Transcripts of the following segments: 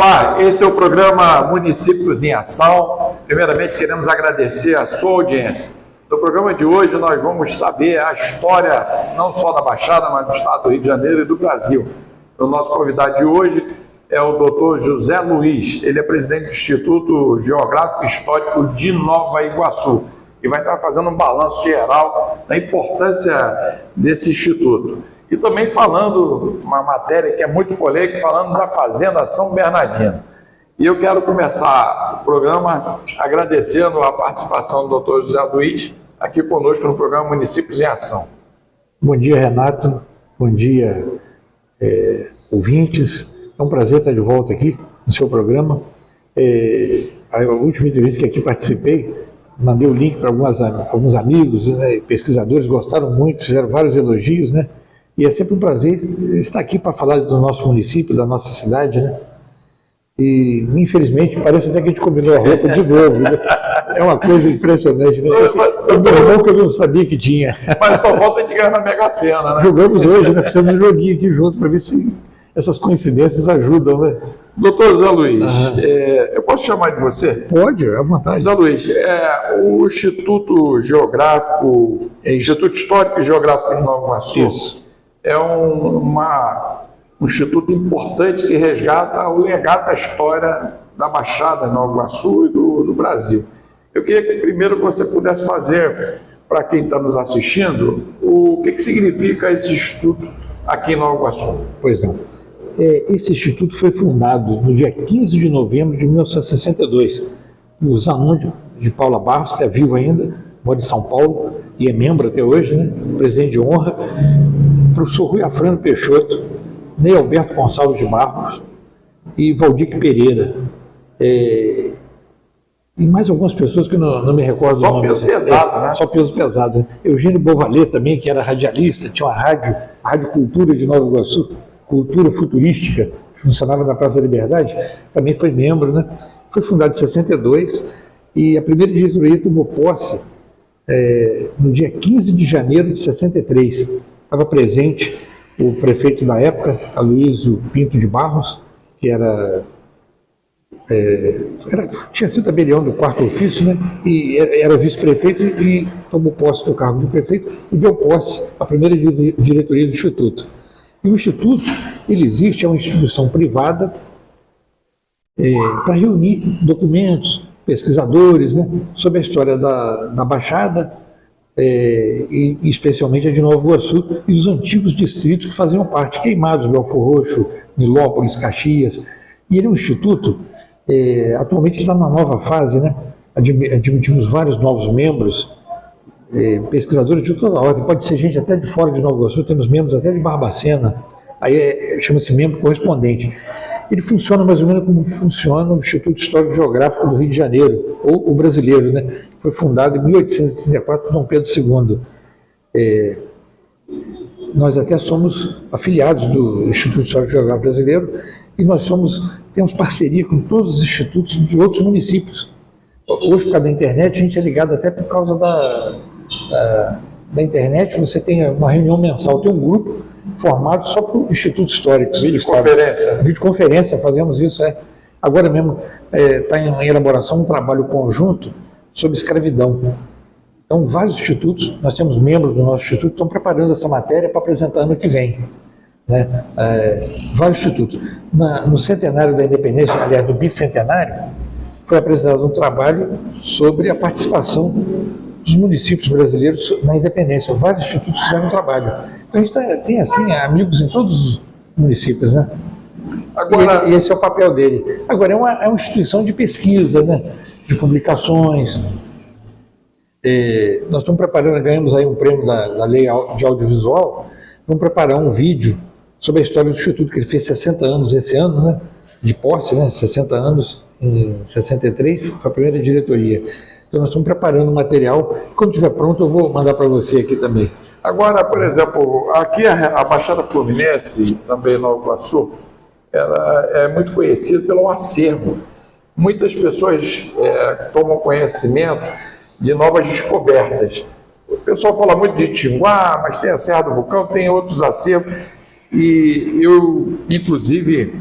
Olá, esse é o programa Municípios em Ação. Primeiramente, queremos agradecer a sua audiência. No programa de hoje, nós vamos saber a história não só da Baixada, mas do estado do Rio de Janeiro e do Brasil. O nosso convidado de hoje é o Dr. José Luiz. Ele é presidente do Instituto Geográfico e Histórico de Nova Iguaçu e vai estar fazendo um balanço geral da importância desse instituto. E também falando uma matéria que é muito polêmica, falando da Fazenda São Bernardino. E eu quero começar o programa agradecendo a participação do Dr. José Luiz aqui conosco no programa Municípios em Ação. Bom dia, Renato. Bom dia, ouvintes. É um prazer estar de volta aqui no seu programa. A última entrevista que aqui participei, mandei o link para alguns amigos, né, pesquisadores, gostaram muito, fizeram vários elogios, né? E é sempre um prazer estar aqui para falar do nosso município, da nossa cidade, né? E, infelizmente, parece até que a gente combinou a roupa de novo, né? É uma coisa impressionante, né? É um irmão que eu não sabia que tinha. Mas só falta de ganhar na Mega Sena, né? Jogamos hoje, né? Fizemos um joguinho aqui junto para ver se essas coincidências ajudam, né? Doutor Zé Luiz, eu posso chamar de você? Pode, à vontade. Zé Luiz, o Instituto Histórico e Geográfico de Nova Iguaçu, Isso. É um instituto importante que resgata o legado da história da Baixada, Nova Iguaçu e do Brasil. Eu queria que primeiro você pudesse fazer, para quem está nos assistindo, o que significa esse instituto aqui em Nova Iguaçu. Pois não. Esse instituto foi fundado no dia 15 de novembro de 1962. O Zanon de Paula Barros, que é vivo ainda, mora em São Paulo e é membro até hoje, né? Presidente de honra. Professor Rui Afrano Peixoto, Ney Alberto Gonçalves de Barros e Valdir Pereira. E mais algumas pessoas que não me recordo. Só peso pesado, né? Só peso pesado. Né? Eugênio Bovalet também, que era radialista, tinha uma rádio Cultura de Nova Iguaçu, Cultura Futurística, funcionava na Praça da Liberdade, também foi membro, né? Foi fundado em 62 e a primeira diretoria tomou posse no dia 15 de janeiro de 63. Estava presente o prefeito da época, Aloysio Pinto de Barros, que tinha sido tabelião do quarto ofício, né? E era vice-prefeito e tomou posse do cargo de prefeito e deu posse à primeira diretoria do Instituto. E o Instituto, ele existe, é uma instituição privada para reunir documentos, pesquisadores, né, sobre a história da Baixada, e especialmente a de Nova Iguaçu e dos antigos distritos que faziam parte, Queimados, Belfor Roxo, Nilópolis, Caxias. E ele é um instituto, atualmente está numa nova fase, né? Admitimos vários novos membros, pesquisadores de toda a ordem, pode ser gente até de fora de Nova Iguaçu, temos membros até de Barbacena, aí chama-se membro correspondente. Ele funciona mais ou menos como funciona o Instituto Histórico e Geográfico do Rio de Janeiro, ou o brasileiro, né? Foi fundado em 1834 por Dom Pedro II. Nós até somos afiliados do Instituto Histórico e Geográfico Brasileiro e nós temos parceria com todos os institutos de outros municípios. Hoje, por causa da internet, a gente é ligado até por causa da internet. Você tem uma reunião mensal, tem um grupo formado só por institutos históricos. Videoconferência. Videoconferência, fazemos isso. Agora mesmo está em elaboração um trabalho conjunto sobre escravidão. Então, vários institutos, nós temos membros do nosso instituto que estão preparando essa matéria para apresentar ano que vem. Né? Vários institutos. No centenário da independência, aliás, no bicentenário, foi apresentado um trabalho sobre a participação dos municípios brasileiros na independência. Vários institutos fizeram um trabalho. Então, a gente tem, assim, amigos em todos os municípios, né? Agora, e esse é o papel dele. Agora, é uma instituição de pesquisa, né? De publicações. Nós estamos preparando, ganhamos aí um prêmio da Lei de Audiovisual, vamos preparar um vídeo sobre a história do Instituto, que ele fez 60 anos esse ano, né? De posse, né? 60 anos, em 63, foi a primeira diretoria. Então, nós estamos preparando um material, quando estiver pronto eu vou mandar para você aqui também. Agora, por exemplo, aqui a Baixada Fluminense, também Nova Iguaçu, ela é muito conhecida pelo acervo. Muitas pessoas tomam conhecimento de novas descobertas. O pessoal fala muito de Tinguá, mas tem a Serra do Vulcão, tem outros acervos. E eu, inclusive,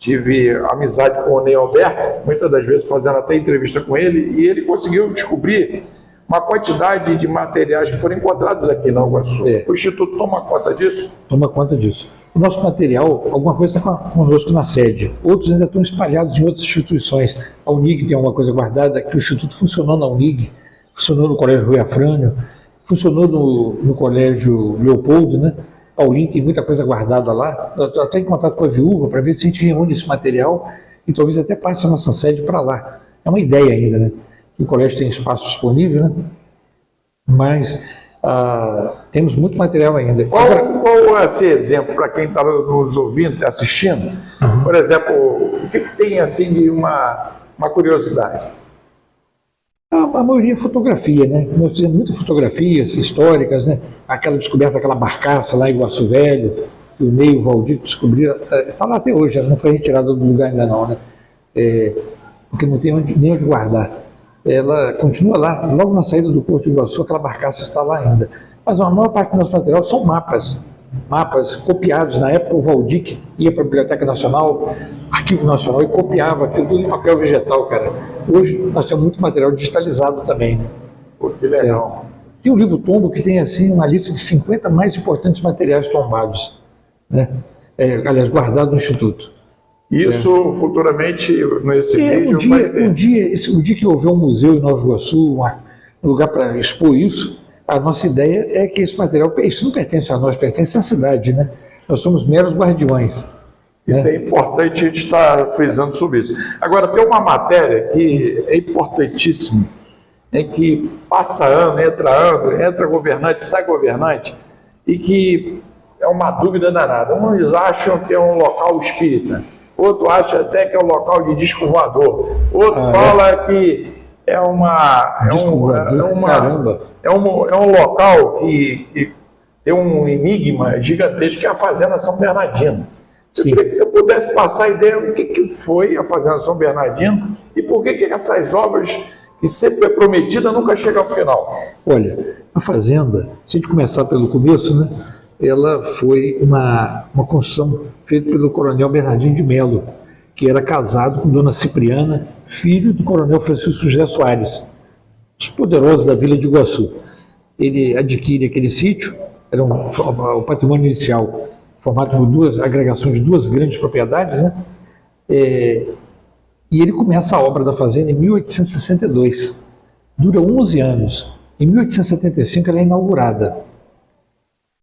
tive amizade com o Ney Alberto, muitas das vezes fazendo até entrevista com ele, e ele conseguiu descobrir uma quantidade de materiais que foram encontrados aqui na Iguaçu. O Instituto toma conta disso? Toma conta disso. O nosso material, alguma coisa está conosco na sede, outros ainda estão espalhados em outras instituições. A Unig tem alguma coisa guardada, que o Instituto funcionou na Unig, funcionou no Colégio Rui Afrânio, funcionou no Colégio Leopoldo, né? Paulinho tem muita coisa guardada lá. Eu estou até em contato com a viúva para ver se a gente reúne esse material e talvez até passe a nossa sede para lá. É uma ideia ainda, né? O colégio tem espaço disponível, né? Mas temos muito material ainda. Qual é esse exemplo para quem está nos ouvindo, assistindo? Por exemplo, o que tem assim de uma curiosidade? A maioria é fotografia, né? Nós fizemos muitas fotografias históricas, né? Aquela descoberta daquela barcaça lá em Iguaçu Velho, que o Ney e o Valdir descobriram, está lá até hoje, ela não foi retirada do lugar ainda não, né? Porque não tem nem onde guardar. Ela continua lá, logo na saída do Porto de Iguaçu, aquela barcaça está lá ainda. Mas a maior parte do nosso material são mapas copiados. Na época o Valdir ia para a Biblioteca Nacional, Arquivo Nacional, e copiava aquilo tudo em papel vegetal, cara. Hoje nós temos muito material digitalizado também, né? Pô, que legal. Tem um livro tombo que tem assim uma lista de 50 mais importantes materiais tombados, né? Aliás, guardados no Instituto. Isso futuramente, nesse vídeo, um dia que houver um museu em Nova Iguaçu, um lugar para expor isso, a nossa ideia é que esse material, isso não pertence a nós, pertence à cidade, né? Nós somos meros guardiões. Isso é importante a gente estar frisando sobre isso. Agora, tem uma matéria que é importantíssima, em que passa ano, entra governante, sai governante, e que é uma dúvida danada. Uns acham que é um local espírita, outro acha até que é um local de disco voador, outro fala que é um local que tem um enigma gigantesco, que é a Fazenda São Bernardino. Eu queria que você pudesse passar a ideia do que foi a Fazenda São Bernardino e por que essas obras, que sempre é prometida, nunca chegam ao final. Olha, a Fazenda, se a gente começar pelo começo, né, ela foi uma construção feita pelo Coronel Bernardino de Melo, que era casado com Dona Cipriana, filho do Coronel Francisco José Soares, os poderosos da Vila de Iguaçu. Ele adquire aquele sítio, era o patrimônio inicial, formado por duas agregações de duas grandes propriedades, né? E ele começa a obra da fazenda em 1862. Dura 11 anos. Em 1875 ela é inaugurada,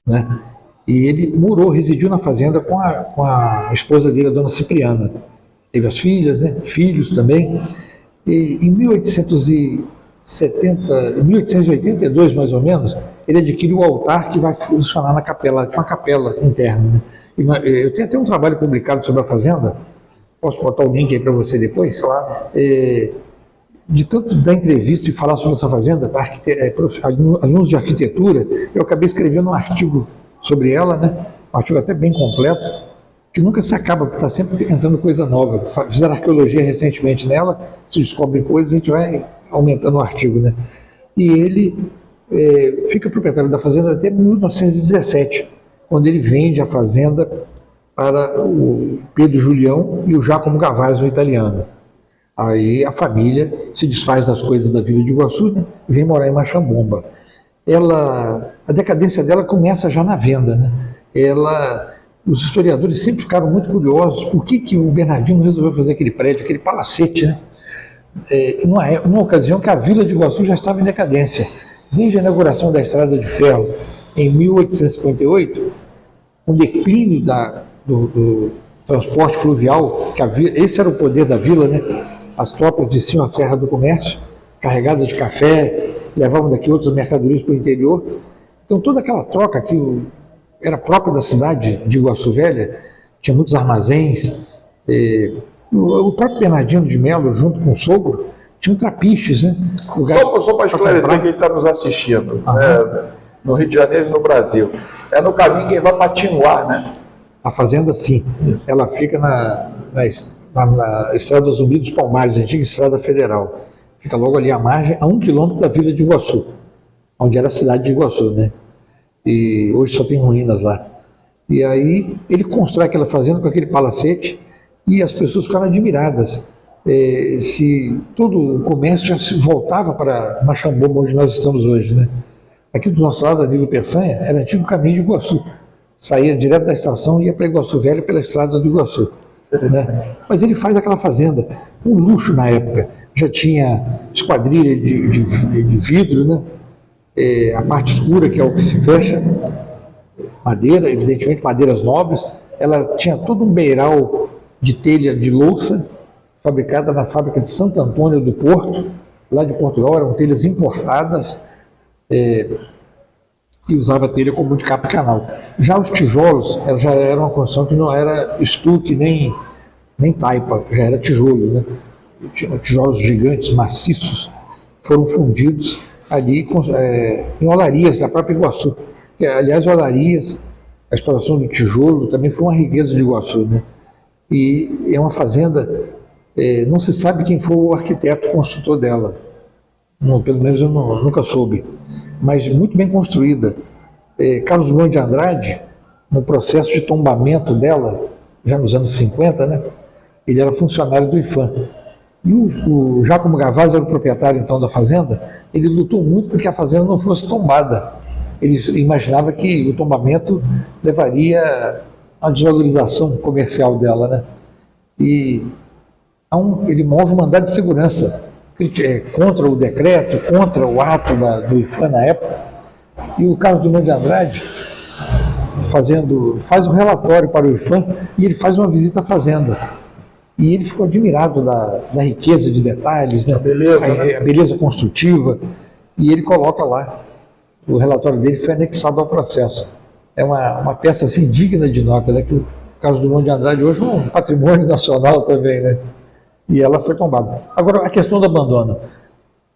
né? E ele residiu na fazenda com a esposa dele, a Dona Cipriana. Teve as filhas, né? Filhos também. E em 1882, mais ou menos, ele adquire o altar que vai funcionar na capela, uma capela interna, né? Eu tenho até um trabalho publicado sobre a fazenda, posso botar o link aí para você depois? Claro. De tanto dar entrevista e falar sobre essa fazenda, alunos de arquitetura, eu acabei escrevendo um artigo sobre ela, né? Um artigo até bem completo, que nunca se acaba, porque está sempre entrando coisa nova. Fizeram arqueologia recentemente nela, se descobrem coisas, a gente vai aumentando o artigo, né? E ele fica proprietário da fazenda até 1917, quando ele vende a fazenda para o Pedro Julião e o Giacomo Gavazzi, o italiano. Aí a família se desfaz das coisas da Vila de Iguaçu, né, e vem morar em Machambomba. A decadência dela começa já na venda, né? Os historiadores sempre ficaram muito curiosos por que o Bernardino resolveu fazer aquele prédio, aquele palacete, né? Numa ocasião que a Vila de Iguaçu já estava em decadência. Desde a inauguração da Estrada de Ferro, em 1858, o declínio do transporte fluvial, esse era o poder da vila, né? As tropas desciam a Serra do Comércio, carregadas de café, levavam daqui outras mercadorias para o interior. Então toda aquela troca que era própria da cidade de Iguaçu Velha, tinha muitos armazéns. O próprio Bernardino de Melo, junto com o sogro, tinham trapiches, né? Só para esclarecer quem está nos assistindo, né? No Rio de Janeiro e no Brasil. É no caminho que vai para Tinguá, né? A fazenda, sim. Isso. Ela fica na Estrada Zumbi dos Palmares, a antiga Estrada Federal. Fica logo ali à margem, a 1 quilômetro da Vila de Iguaçu, onde era a cidade de Iguaçu, né? E hoje só tem ruínas lá. E aí ele constrói aquela fazenda com aquele palacete, e as pessoas ficaram admiradas. Se todo o comércio já se voltava para Machamboma, onde nós estamos hoje, né? Aqui do nosso lado, Danilo Peçanha, era antigo caminho de Iguaçu. Saía direto da estação e ia para Iguaçu Velho pela estrada do Iguaçu. Né? Mas ele faz aquela fazenda, um luxo na época. Já tinha esquadrilha de vidro, né? A parte escura, que é o que se fecha, madeira, evidentemente madeiras nobres. Ela tinha todo um beiral de telha de louça, fabricada na fábrica de Santo Antônio do Porto, lá de Portugal. Eram telhas importadas, e usava telha como de capa e canal. Já os tijolos, já era uma construção que não era estuque nem taipa, já era tijolo, né? Tijolos gigantes, maciços, foram fundidos ali em olarias da própria Iguaçu. Aliás, olarias, a exploração do tijolo também foi uma riqueza de Iguaçu, né? E é uma fazenda, não se sabe quem foi o arquiteto construtor dela. Pelo menos eu nunca soube, mas muito bem construída. Carlos Drummond de Andrade, no processo de tombamento dela, já nos anos 50, né, ele era funcionário do IFAM. E o Giacomo Gavazzi era o proprietário então da fazenda. Ele lutou muito para que a fazenda não fosse tombada. Ele imaginava que o tombamento levaria à desvalorização comercial dela, né? E ele move um mandado de segurança contra o decreto, contra o ato do IFAM na época, e o Carlos Drummond de Andrade faz um relatório para o IFAM e ele faz uma visita à fazenda. E ele ficou admirado da riqueza de detalhes, né? A beleza construtiva, e ele coloca lá, o relatório dele foi anexado ao processo. É uma peça assim digna de nota, né? Que o Carlos Drummond de Andrade hoje é um patrimônio nacional também, né? E ela foi tombada. Agora, a questão do abandono,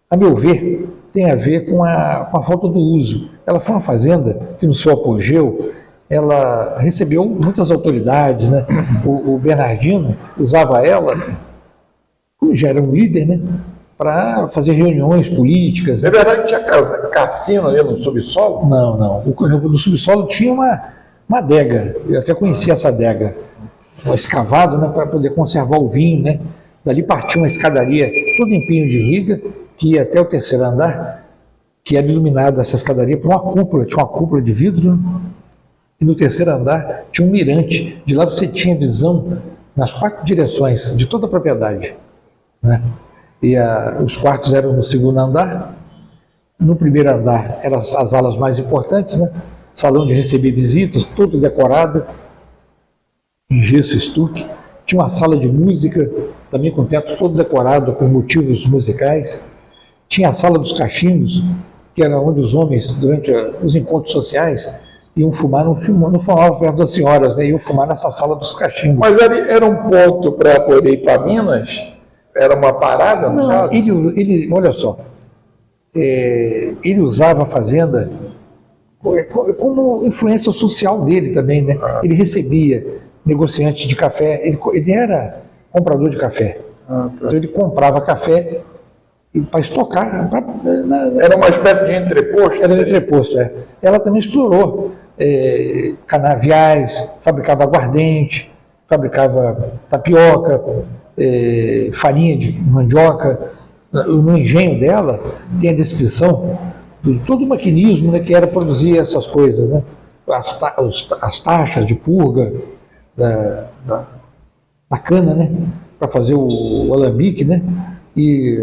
a meu ver, tem a ver com a falta do uso. Ela foi uma fazenda que, no seu apogeu, ela recebeu muitas autoridades, né? O Bernardino usava ela, como já era um líder, né? Para fazer reuniões políticas. É verdade que tinha cassino ali no subsolo? Não. No subsolo tinha uma adega. Eu até conhecia essa adega. Um escavado, né? Para poder conservar o vinho, né? Dali partiu uma escadaria toda em pinho de riga, que ia até o terceiro andar, que era iluminada essa escadaria por uma cúpula, tinha uma cúpula de vidro, e no terceiro andar tinha um mirante. De lá você tinha visão nas 4 direções de toda a propriedade, né? E os quartos eram no segundo andar. No primeiro andar eram as alas mais importantes, né? Salão de receber visitas, todo decorado em gesso estuque. Tinha uma sala de música, também com o teto todo decorado com motivos musicais. Tinha a sala dos cachimbos, que era onde os homens, durante os encontros sociais, iam fumar, não fumavam perto das senhoras, né? Iam fumar nessa sala dos cachimbos. Mas ali era um ponto para poder ir para Minas? Era uma parada? Não, ele, olha só, ele usava a fazenda como influência social dele também, né? Ele recebia negociante de café, ele era comprador de café. Então ele comprava café para estocar. Era uma espécie de entreposto? Era um entreposto, é. Ela também explorou canaviais, fabricava aguardente, fabricava tapioca, farinha de mandioca. No engenho dela tem a descrição de todo o maquinismo, né, que era produzir essas coisas, né? As taxas de purga da cana, né, para fazer o alambique, né? E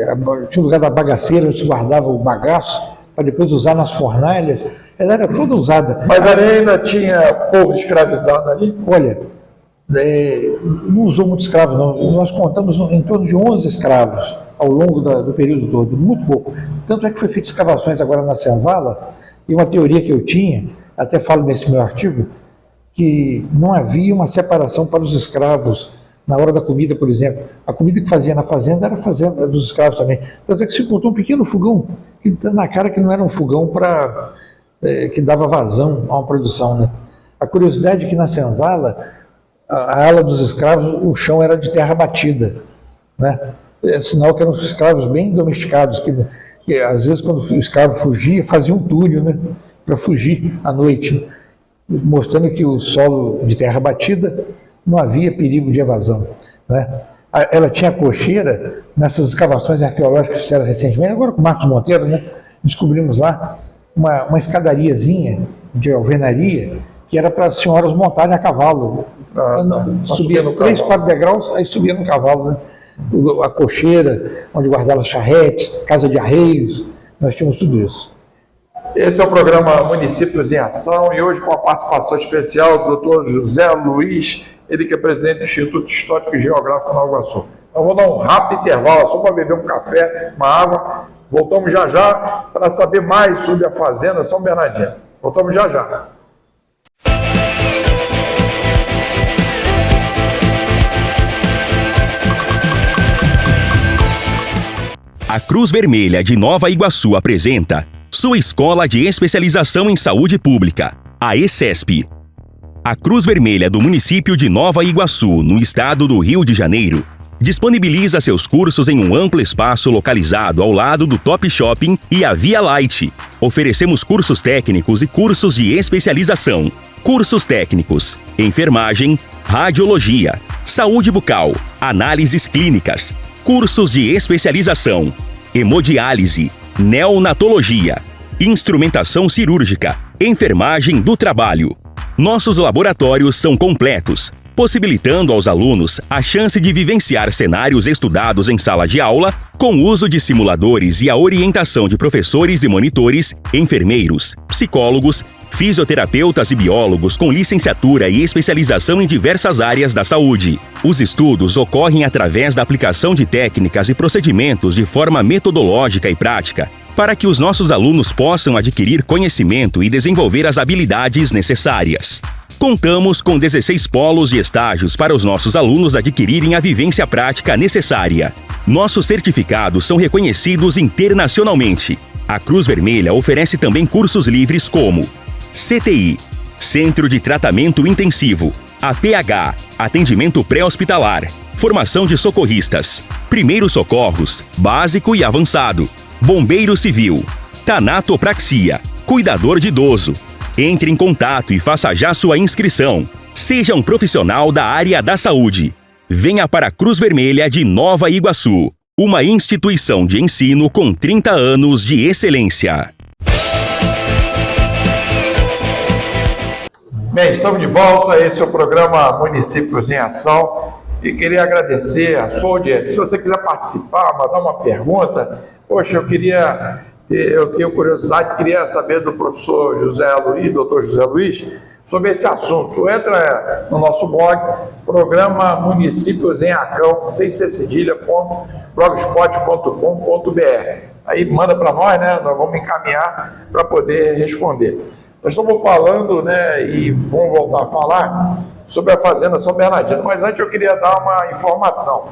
tinha um lugar da bagaceira onde se guardava o bagaço para depois usar nas fornalhas. Ela era toda usada. Mas ali ainda tinha povo escravizado ali? Olha, não usou muito escravo, não. Nós contamos em torno de 11 escravos ao longo do período todo, muito pouco. Tanto é que foi feita escavações agora na senzala, e uma teoria que eu tinha, até falo nesse meu artigo, que não havia uma separação para os escravos na hora da comida, por exemplo. A comida que fazia na fazenda era a fazenda dos escravos também. Tanto é que se botou um pequeno fogão, que na cara que não era um fogão que dava vazão a uma produção, né? A curiosidade é que na senzala, a ala dos escravos, o chão era de terra batida, né? É sinal que eram escravos bem domesticados, que às vezes quando o escravo fugia, fazia um túnel, né, para fugir à noite, mostrando que o solo de terra batida não havia perigo de evasão. né? Ela tinha cocheira nessas escavações arqueológicas que fizeram recentemente, agora com o Marcos Monteiro, né? Descobrimos lá uma escadariazinha de alvenaria que era para as senhoras montarem a cavalo. Subia no 3, 4 degraus, aí subia no cavalo, né? A cocheira, onde guardava charretes, casa de arreios, nós tínhamos tudo isso. Esse é o programa Municípios em Ação e hoje com a participação especial do Dr. José Luiz, ele que é presidente do Instituto Histórico e Geográfico Nova Iguaçu. Então vou dar um rápido intervalo só para beber um café, uma água. Voltamos já já para saber mais sobre a Fazenda São Bernardino. Voltamos já já. A Cruz Vermelha de Nova Iguaçu apresenta sua Escola de Especialização em Saúde Pública, a ESESP. A Cruz Vermelha do município de Nova Iguaçu, no estado do Rio de Janeiro, disponibiliza seus cursos em um amplo espaço localizado ao lado do Top Shopping e a Via Light. Oferecemos cursos técnicos e cursos de especialização. Cursos técnicos: enfermagem, radiologia, saúde bucal, análises clínicas. Cursos de especialização: hemodiálise, neonatologia, instrumentação cirúrgica, enfermagem do trabalho. Nossos laboratórios são completos, possibilitando aos alunos a chance de vivenciar cenários estudados em sala de aula, com uso de simuladores e a orientação de professores e monitores, enfermeiros, psicólogos, fisioterapeutas e biólogos com licenciatura e especialização em diversas áreas da saúde. Os estudos ocorrem através da aplicação de técnicas e procedimentos de forma metodológica e prática, para que os nossos alunos possam adquirir conhecimento e desenvolver as habilidades necessárias. Contamos com 16 polos e estágios para os nossos alunos adquirirem a vivência prática necessária. Nossos certificados são reconhecidos internacionalmente. A Cruz Vermelha oferece também cursos livres como CTI, Centro de Tratamento Intensivo, APH, Atendimento Pré-Hospitalar, Formação de Socorristas, Primeiros Socorros, Básico e Avançado, Bombeiro Civil, Tanatopraxia, Cuidador de Idoso. Entre em contato e faça já sua inscrição. Seja um profissional da área da saúde. Venha para a Cruz Vermelha de Nova Iguaçu, uma instituição de ensino com 30 anos de excelência. Bem, estamos de volta. Esse é o programa Municípios em Ação e queria agradecer a sua audiência. Se você quiser participar, mandar uma pergunta, poxa, eu tenho curiosidade, queria saber do professor José Luiz, doutor José Luiz, sobre esse assunto. Entra no nosso blog, programa Municípios em Acão, sem ser cedilha.blogspot.com.br. Aí manda para nós, né? Nós vamos encaminhar para poder responder. Nós estamos falando, né, e vamos voltar a falar sobre a Fazenda São Bernardino, mas antes eu queria dar uma informação.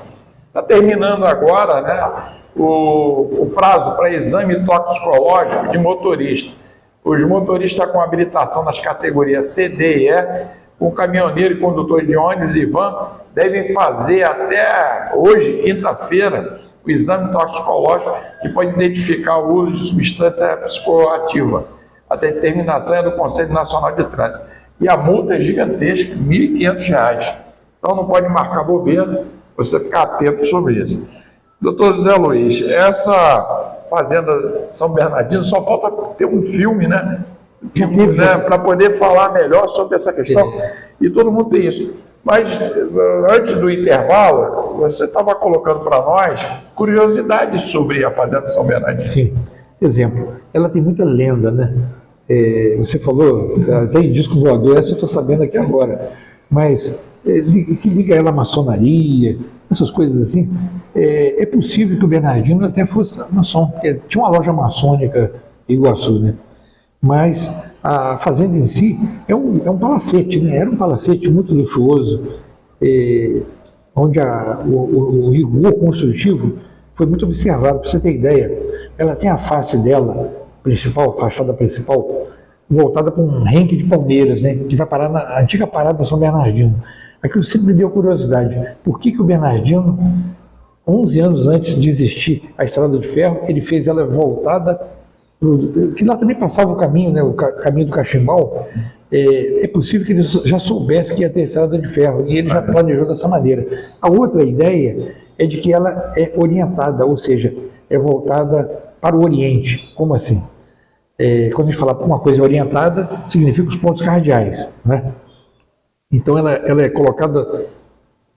Está terminando agora, né, o prazo para exame toxicológico de motorista. Os motoristas com habilitação nas categorias C, D e E, com caminhoneiro e condutor de ônibus e van, devem fazer até hoje, quinta-feira, o exame toxicológico que pode identificar o uso de substância psicoativa. A determinação é do Conselho Nacional de Trânsito. E a multa é gigantesca, R$ 1.500. Então não pode marcar bobeira, você ficar atento sobre isso. Doutor José Luiz, essa Fazenda São Bernardino só falta ter um filme, né? Para poder falar melhor sobre essa questão. E todo mundo tem isso. Mas antes do intervalo, você estava colocando para nós curiosidades sobre a Fazenda São Bernardino. Sim. Exemplo, ela tem muita lenda, né? Você falou, tem disco voador, essa eu estou sabendo aqui agora, mas que liga ela à maçonaria, essas coisas assim. É possível que o Bernardino até fosse maçom, porque tinha uma loja maçônica em Iguaçu, né? Mas a fazenda em si é um palacete, né? Era um palacete muito luxuoso, onde o rigor construtivo foi muito observado. Para você ter ideia, ela tem a face dela principal, a fachada principal, voltada para um renque de palmeiras, né, que vai parar na antiga parada São Bernardino. Aquilo sempre me deu curiosidade. Por que o Bernardino, 11 anos antes de existir a Estrada de Ferro, ele fez ela voltada, que lá também passava o caminho, né, o caminho do Cachimbal, é possível que ele já soubesse que ia ter estrada de ferro, e ele já planejou dessa maneira. A outra ideia é de que ela é orientada, ou seja, é voltada para o Oriente. Como assim? Quando a gente fala uma coisa orientada, significa os pontos cardeais, né? Então ela é colocada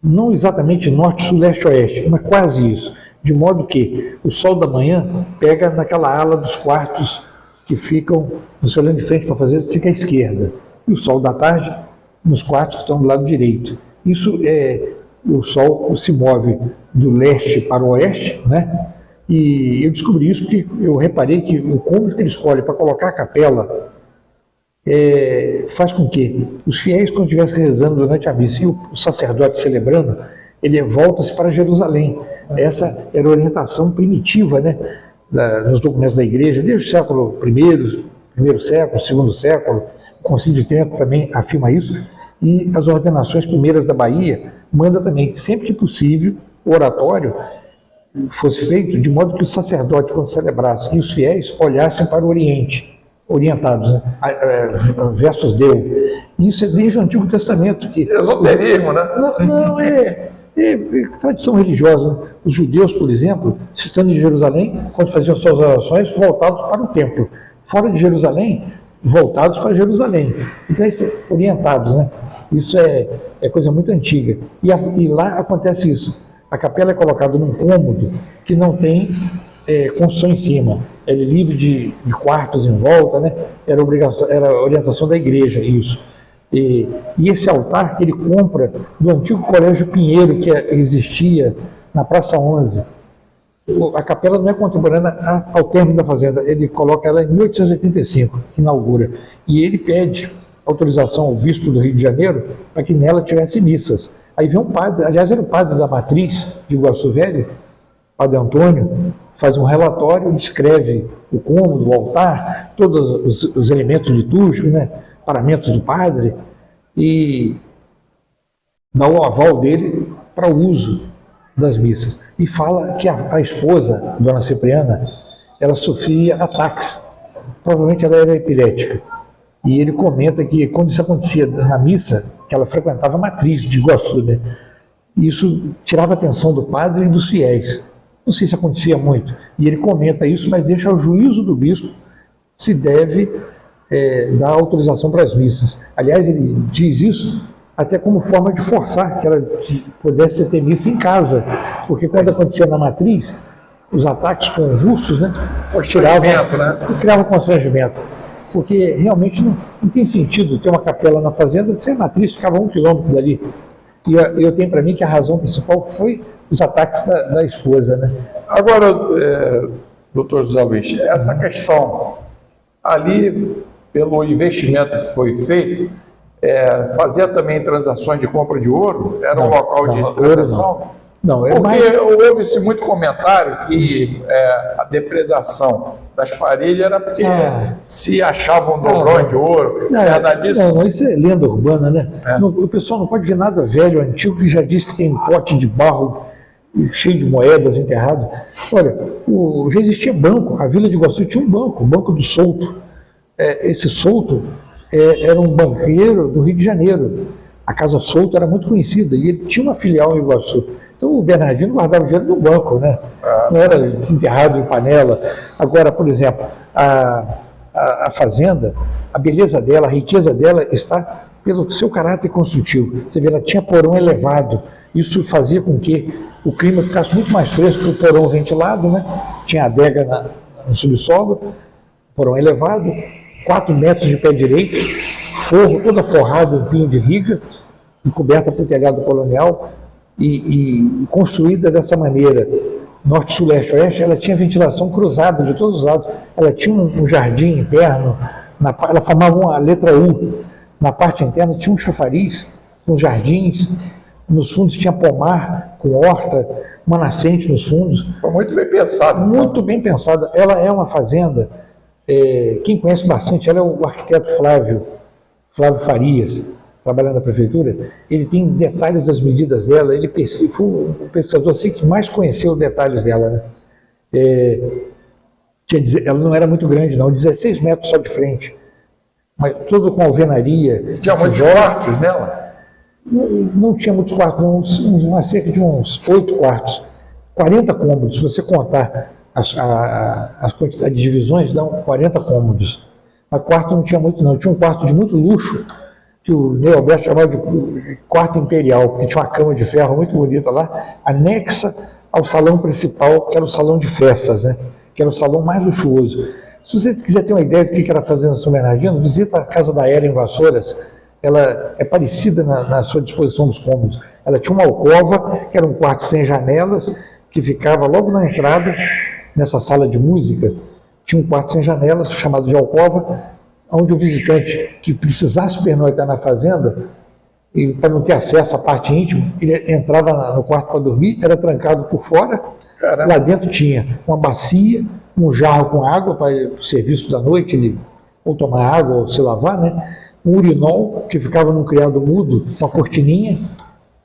não exatamente norte, sul, leste, oeste, mas quase isso, de modo que o sol da manhã pega naquela ala dos quartos que ficam, você olhando de frente para fazer, fica à esquerda, e o sol da tarde nos quartos que estão do lado direito. Isso o sol se move do leste para o oeste, né? E eu descobri isso porque eu reparei que o cômodo que ele escolhe para colocar a capela faz com que os fiéis, quando estivessem rezando durante a missa e o sacerdote celebrando, ele volta-se para Jerusalém. Essa era a orientação primitiva, né, nos documentos da igreja, desde o século primeiro século, segundo século. O Concílio de Trento também afirma isso, e as ordenações primeiras da Bahia manda também que sempre que possível o oratório fosse feito de modo que o sacerdote, quando celebrasse, e os fiéis olhassem para o Oriente, orientados, né? Versus Deus. Isso é desde o Antigo Testamento. Esoterismo, né? Não, é tradição religiosa. Né? Os judeus, por exemplo, estando em Jerusalém, quando faziam suas orações, voltados para o templo. Fora de Jerusalém, voltados para Jerusalém. Então, orientados, né? Isso é coisa muito antiga. E lá acontece isso. A capela é colocada num cômodo que não tem construção em cima. Ele é livre de quartos em volta, né? Era a orientação da igreja, isso. E esse altar ele compra do antigo Colégio Pinheiro, que existia na Praça 11. A capela não é contemporânea ao término da fazenda, ele coloca ela em 1885, inaugura. E ele pede autorização ao bispo do Rio de Janeiro para que nela tivesse missas. Aí vem um padre, aliás, era o padre da matriz de Iguaçu Velho, Padre Antônio, faz um relatório, descreve o cômodo, o altar, todos os elementos litúrgicos, né, paramentos do padre, e dá o aval dele para o uso das missas. E fala que a esposa, a dona Cipriana, ela sofria ataques, provavelmente ela era epilética. E ele comenta que quando isso acontecia na missa, que ela frequentava a matriz de Iguaçu, né, isso tirava a atenção do padre e dos fiéis. Não sei se acontecia muito. E ele comenta isso, mas deixa ao juízo do bispo se deve dar autorização para as missas. Aliás, ele diz isso até como forma de forçar que ela pudesse ter missa em casa. Porque quando acontecia na matriz, os ataques convulsos, né, criavam constrangimento. Porque realmente não tem sentido ter uma capela na fazenda se a matriz ficava 1 quilômetro dali. E eu tenho para mim que a razão principal foi os ataques da esposa, né? Agora, doutor José Luiz, essa questão ali, pelo investimento que foi feito, fazia também transações de compra de ouro? Era um local de transação? Não, porque houve-se muito comentário que a depredação das parilhas era porque se achavam dobrões de ouro. Não, isso é lenda urbana, né? O pessoal não pode ver nada velho, antigo, que já diz que tem pote de barro cheio de moedas enterrado. Olha, já existia banco, a Vila de Iguaçu tinha um banco, o Banco do Souto. Esse Souto era um banqueiro do Rio de Janeiro. A Casa Souto era muito conhecida e ele tinha uma filial em Iguaçu. Então o Bernardino guardava o dinheiro no banco, né? Não era enterrado em panela. Agora, por exemplo, a fazenda, a beleza dela, a riqueza dela está pelo seu caráter construtivo. Você vê, ela tinha porão elevado. Isso fazia com que o clima ficasse muito mais fresco que o porão ventilado, né? Tinha adega no subsolo, porão elevado, 4 metros de pé direito, forro toda forrada em pinho de riga, e coberta por telhado colonial, e construída dessa maneira, norte, sul, leste, oeste. Ela tinha ventilação cruzada de todos os lados. Ela tinha um jardim interno, ela formava uma letra U. Na parte interna tinha um chafariz, com jardins. Nos fundos tinha pomar, com horta, uma nascente nos fundos. Foi muito bem pensado. Muito bem pensada. Ela é uma fazenda, quem conhece bastante, ela é o arquiteto Flávio Farias, trabalhando na prefeitura. Ele tem detalhes das medidas dela, ele foi o pesquisador assim, que mais conheceu os detalhes dela, né? Ela não era muito grande, não, 16 metros só de frente. mas tudo com alvenaria. Tinha muitos quartos nela? Não tinha muitos quartos, cerca de uns 8 quartos. 40 cômodos, se você contar as quantidades de divisões, dão 40 cômodos. Mas quarto não tinha muito, não. Tinha um quarto de muito luxo, que o Ney Alberto chamava de quarto imperial, porque tinha uma cama de ferro muito bonita lá, anexa ao salão principal, que era o salão de festas, né? Que era o salão mais luxuoso. Se você quiser ter uma ideia do que era a Fazenda São Bernardino, visita a Casa da Era em Vassouras. Ela é parecida na sua disposição dos cômodos. Ela tinha uma alcova, que era um quarto sem janelas, que ficava logo na entrada, nessa sala de música. Tinha um quarto sem janelas, chamado de alcova, onde o visitante que precisasse pernoitar na fazenda, e para não ter acesso à parte íntima, ele entrava no quarto para dormir, era trancado por fora. Caramba. Lá dentro tinha uma bacia, um jarro com água para o serviço da noite, ele ou tomar água ou se lavar, né? Um urinol que ficava num criado mudo, uma cortininha.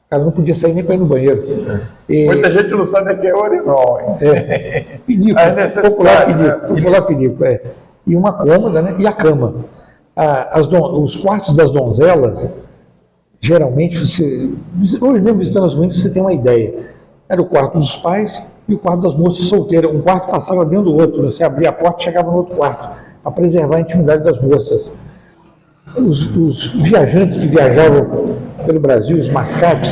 O cara não podia sair nem para ir no banheiro. Muita gente não sabe o que é urinol. Pinico, popular pinico, é. E uma cômoda, né? E a cama. Os quartos das donzelas, geralmente, hoje mesmo visitando as ruínas, você tem uma ideia. Era o quarto dos pais e o quarto das moças solteiras. Um quarto passava dentro do outro. Você abria a porta e chegava no outro quarto, para preservar a intimidade das moças. Os viajantes que viajavam pelo Brasil, os mascates,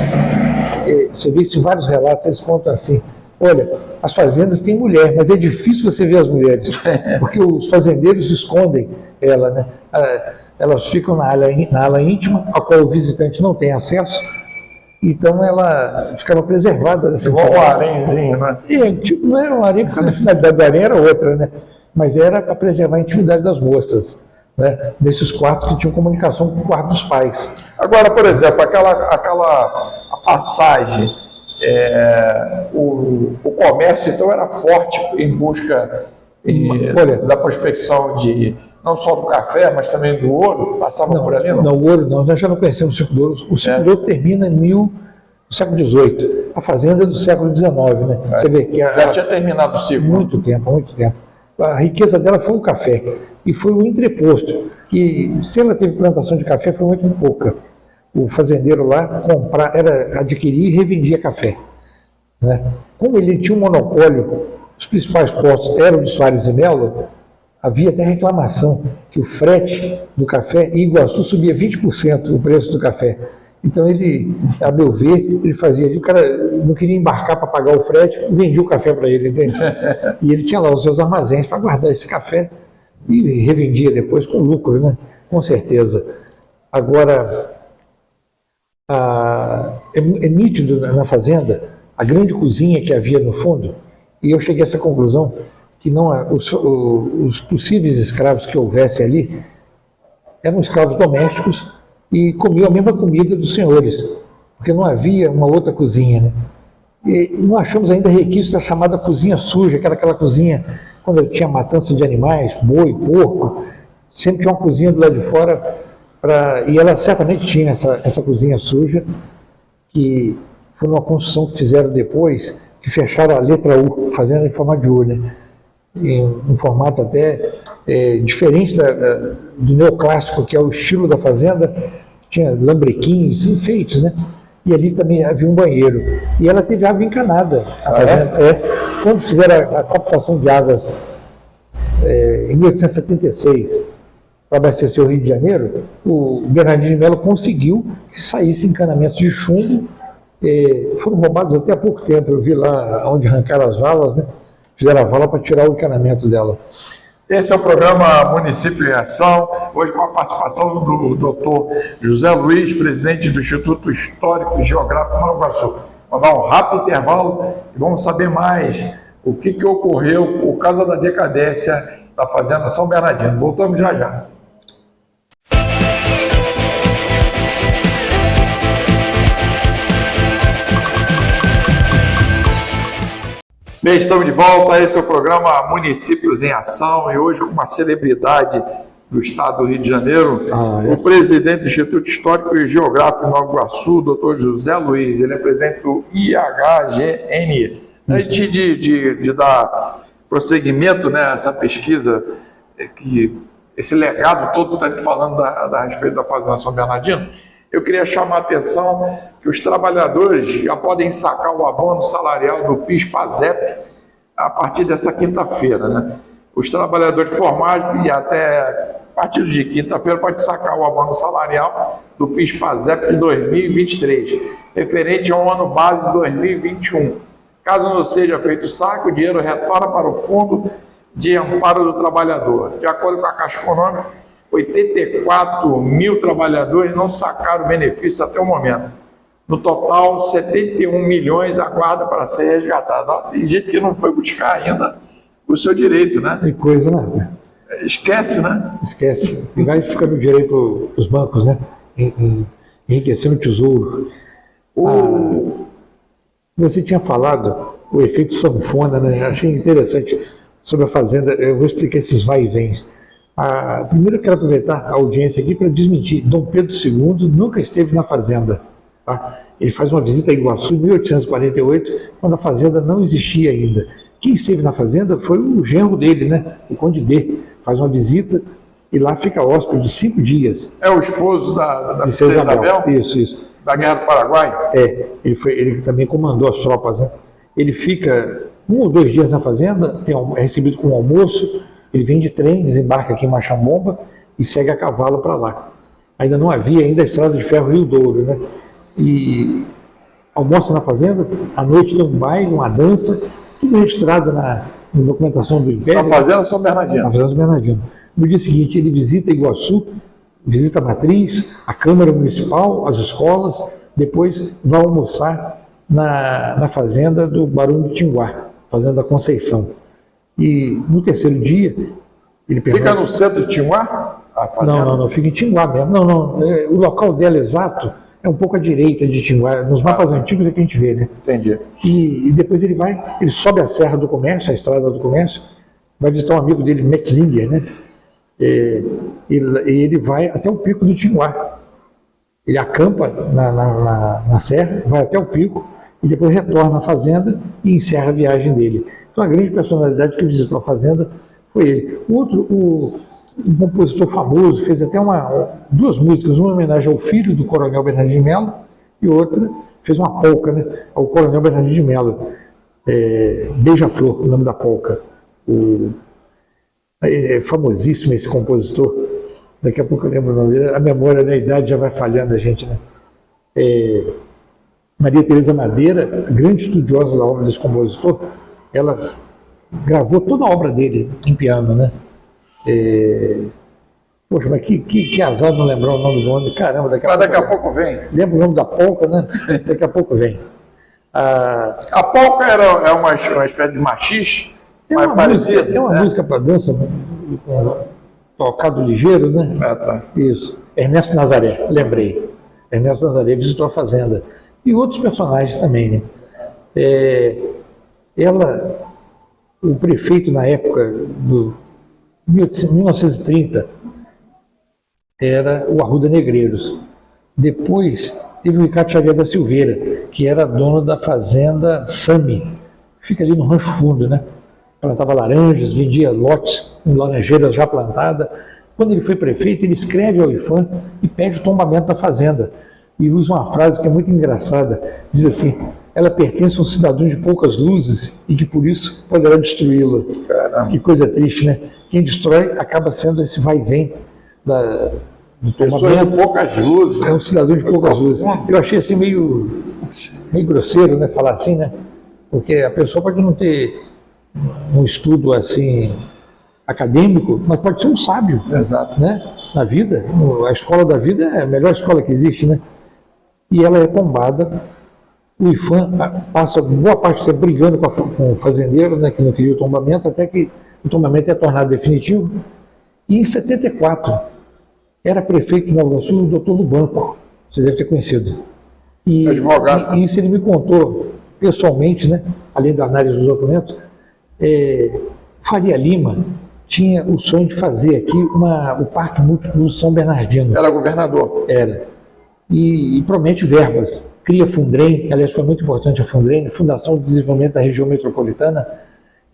você vê isso em vários relatos, eles contam assim: olha, as fazendas têm mulher, mas é difícil você ver as mulheres, porque os fazendeiros escondem ela, né? Elas ficam na ala íntima, a qual o visitante não tem acesso, então ela ficava preservada. Igual um harémzinho, né? Tipo, não era um harém, porque a finalidade do harém era outra, né? Mas era para preservar a intimidade das moças. Né, desses quartos que tinham comunicação com o quarto dos pais. Agora, por exemplo, a passagem, o comércio então era forte em busca da prospecção não só do café, mas também do ouro, passava por ali? Não, o ouro não, nós já não conhecemos o ciclo do ouro. O ciclo do ouro termina no século XVIII, a fazenda é do século XIX, né? Você vê que já tinha terminado o ciclo. Muito tempo. A riqueza dela foi o café. E foi o entreposto, que se ela teve plantação de café foi muito pouca. O fazendeiro lá adquiria e revendia café. Né? Como ele tinha um monopólio, os principais postos eram dos Soares e Melo, havia até reclamação que o frete do café em Iguaçu subia 20% o preço do café. Então ele, a meu ver, ele fazia ali, o cara não queria embarcar para pagar o frete, vendia o café para ele, entende? E ele tinha lá os seus armazéns para guardar esse café e revendia depois com lucro, né? Com certeza. Agora, é nítido na fazenda a grande cozinha que havia no fundo, e eu cheguei a essa conclusão que os possíveis escravos que houvesse ali eram escravos domésticos e comiam a mesma comida dos senhores, porque não havia uma outra cozinha, né? E não achamos ainda requisitos da chamada cozinha suja, que era aquela cozinha quando tinha matança de animais, boi, porco, sempre tinha uma cozinha do lado de fora, e ela certamente tinha essa cozinha suja, que foi uma construção que fizeram depois, que fecharam a letra U, fazendo em forma de U, né? Em um formato até diferente do neoclássico, que é o estilo da fazenda, tinha lambrequins, enfeites, né? E ali também havia um banheiro. E ela teve água encanada. Quando fizeram a captação de águas em 1876 para abastecer o Rio de Janeiro, o Bernardino de Melo conseguiu que saísse encanamentos de chumbo. Foram roubados até há pouco tempo. Eu vi lá onde arrancaram as valas, né? Fizeram a vala para tirar o encanamento dela. Esse é o programa Município em Ação, hoje com a participação do doutor José Luiz, presidente do Instituto Histórico e Geográfico Nova Iguaçu. Vamos dar um rápido intervalo e vamos saber mais o que ocorreu por causa da decadência da Fazenda São Bernardino. Voltamos já já. Bem, estamos de volta, esse é o programa Municípios em Ação e hoje com uma celebridade do estado do Rio de Janeiro, o presidente do Instituto Histórico e Geográfico de Nova Iguaçu, doutor José Luiz, ele é presidente do IHGN. Antes de dar prosseguimento, né, essa pesquisa que esse legado todo que está falando a respeito da Fazenda São Bernardino, eu queria chamar a atenção que os trabalhadores já podem sacar o abono salarial do PIS/PASEP a partir dessa quinta-feira, né? Os trabalhadores formais e até a partir de quinta-feira pode sacar o abono salarial do PIS/PASEP de 2023, referente ao ano base de 2021. Caso não seja feito o saque, o dinheiro retorna para o Fundo de Amparo do Trabalhador. De acordo com a Caixa Econômica, 84 mil trabalhadores não sacaram o benefício até o momento. No total, 71 milhões aguarda para ser resgatado. Tem gente que não foi buscar ainda o seu direito, né? Tem coisa, né? Esquece, né? Esquece. E vai ficando direito para os bancos, né? Enriquecendo o tesouro. Você tinha falado o efeito sanfona, né? Achei interessante sobre a Fazenda. Eu vou explicar esses vai e vens. Primeiro eu quero aproveitar a audiência aqui para desmentir. Dom Pedro II nunca esteve na Fazenda. Tá? Ele faz uma visita a Iguaçu em 1848, quando a Fazenda não existia ainda. Quem esteve na Fazenda foi o genro dele, né? O Conde D. Faz uma visita e lá fica hóspede de 5 dias. É o esposo da Princesa Isabel? Isso. Da Guerra do Paraguai? Ele também comandou as tropas, né? Ele fica 1 ou 2 dias na Fazenda, é recebido com um almoço, ele vem de trem, desembarca aqui em Machambomba e segue a cavalo para lá. Ainda não havia a estrada de ferro Rio Douro, né? E almoça na Fazenda, à noite tem um baile, uma dança, tudo registrado na documentação do Império. Na Fazenda São Bernardino. Na Fazenda São Bernardino. No dia seguinte ele visita Iguaçu, visita a Matriz, a Câmara Municipal, as escolas, depois vai almoçar na Fazenda do Barão de Tinguá, Fazenda Conceição. E no terceiro dia, ele Fica no centro de Tinguá? Não, fica em Tinguá mesmo. O local dela exato é um pouco à direita de Tinguá. Nos mapas antigos é que a gente vê, né? Entendi. E depois ele sobe a Serra do Comércio, a Estrada do Comércio, vai visitar um amigo dele, Metzinger, né? E ele vai até o pico do Tinguá. Ele acampa na serra, vai até o pico e depois retorna à Fazenda e encerra a viagem dele. Então a grande personalidade que visitou a Fazenda foi ele. Um compositor famoso, fez até 2 músicas, uma em homenagem ao filho do Coronel Bernardino de Melo e outra fez uma polca, né, ao Coronel Bernardino de Melo. Beija-Flor, o nome da polca. É famosíssimo esse compositor. Daqui a pouco eu lembro o nome dele. A memória da idade já vai falhando a gente, né? Maria Teresa Madeira, grande estudiosa da obra desse compositor, ela gravou toda a obra dele em piano, né? Poxa, mas que azar não lembrar o nome do homem. Caramba, daqui a pouco vem. Lembra o nome da polca, né? Daqui a pouco vem. A polca é uma espécie de machixe, mais parecida. É uma música para dança, tocado ligeiro, né? Tá. Isso. Ernesto Nazaré, lembrei. Ernesto Nazaré visitou a Fazenda. E outros personagens também, né? O prefeito na época do 1930 era o Arruda Negreiros. Depois teve o Ricardo Xavier da Silveira, que era dono da fazenda Sami, fica ali no Rancho Fundo, né? Plantava laranjas, vendia lotes com laranjeiras já plantadas. Quando ele foi prefeito, ele escreve ao IFAM e pede o tombamento da fazenda. E usa uma frase que é muito engraçada. Diz assim: ela pertence a um cidadão de poucas luzes e que por isso poderá destruí-la. Que coisa triste, né? Quem destrói acaba sendo esse vai e vem do tombamento. De poucas luzes. É um cidadão de poucas luzes. Eu achei assim meio grosseiro, né? Falar assim, né? Porque a pessoa pode não ter um estudo assim acadêmico, mas pode ser um sábio. Exato. Né? Na vida. A escola da vida é a melhor escola que existe, né? E ela é tombada. O IFAM passa boa parte do tempo brigando com o fazendeiro, né, que não queria o tombamento, até que o tombamento é tornado definitivo. E em 74, era prefeito de Nova Iguaçu o doutor Lubanco, você deve ter conhecido. Advogado. E isso ele me contou pessoalmente, né, além da análise dos documentos. Faria Lima tinha o sonho de fazer aqui o Parque Múltiplo São Bernardino. Era governador. Era. E promete verbas. Cria Fundrem, aliás, foi muito importante a Fundrem, Fundação de Desenvolvimento da Região Metropolitana,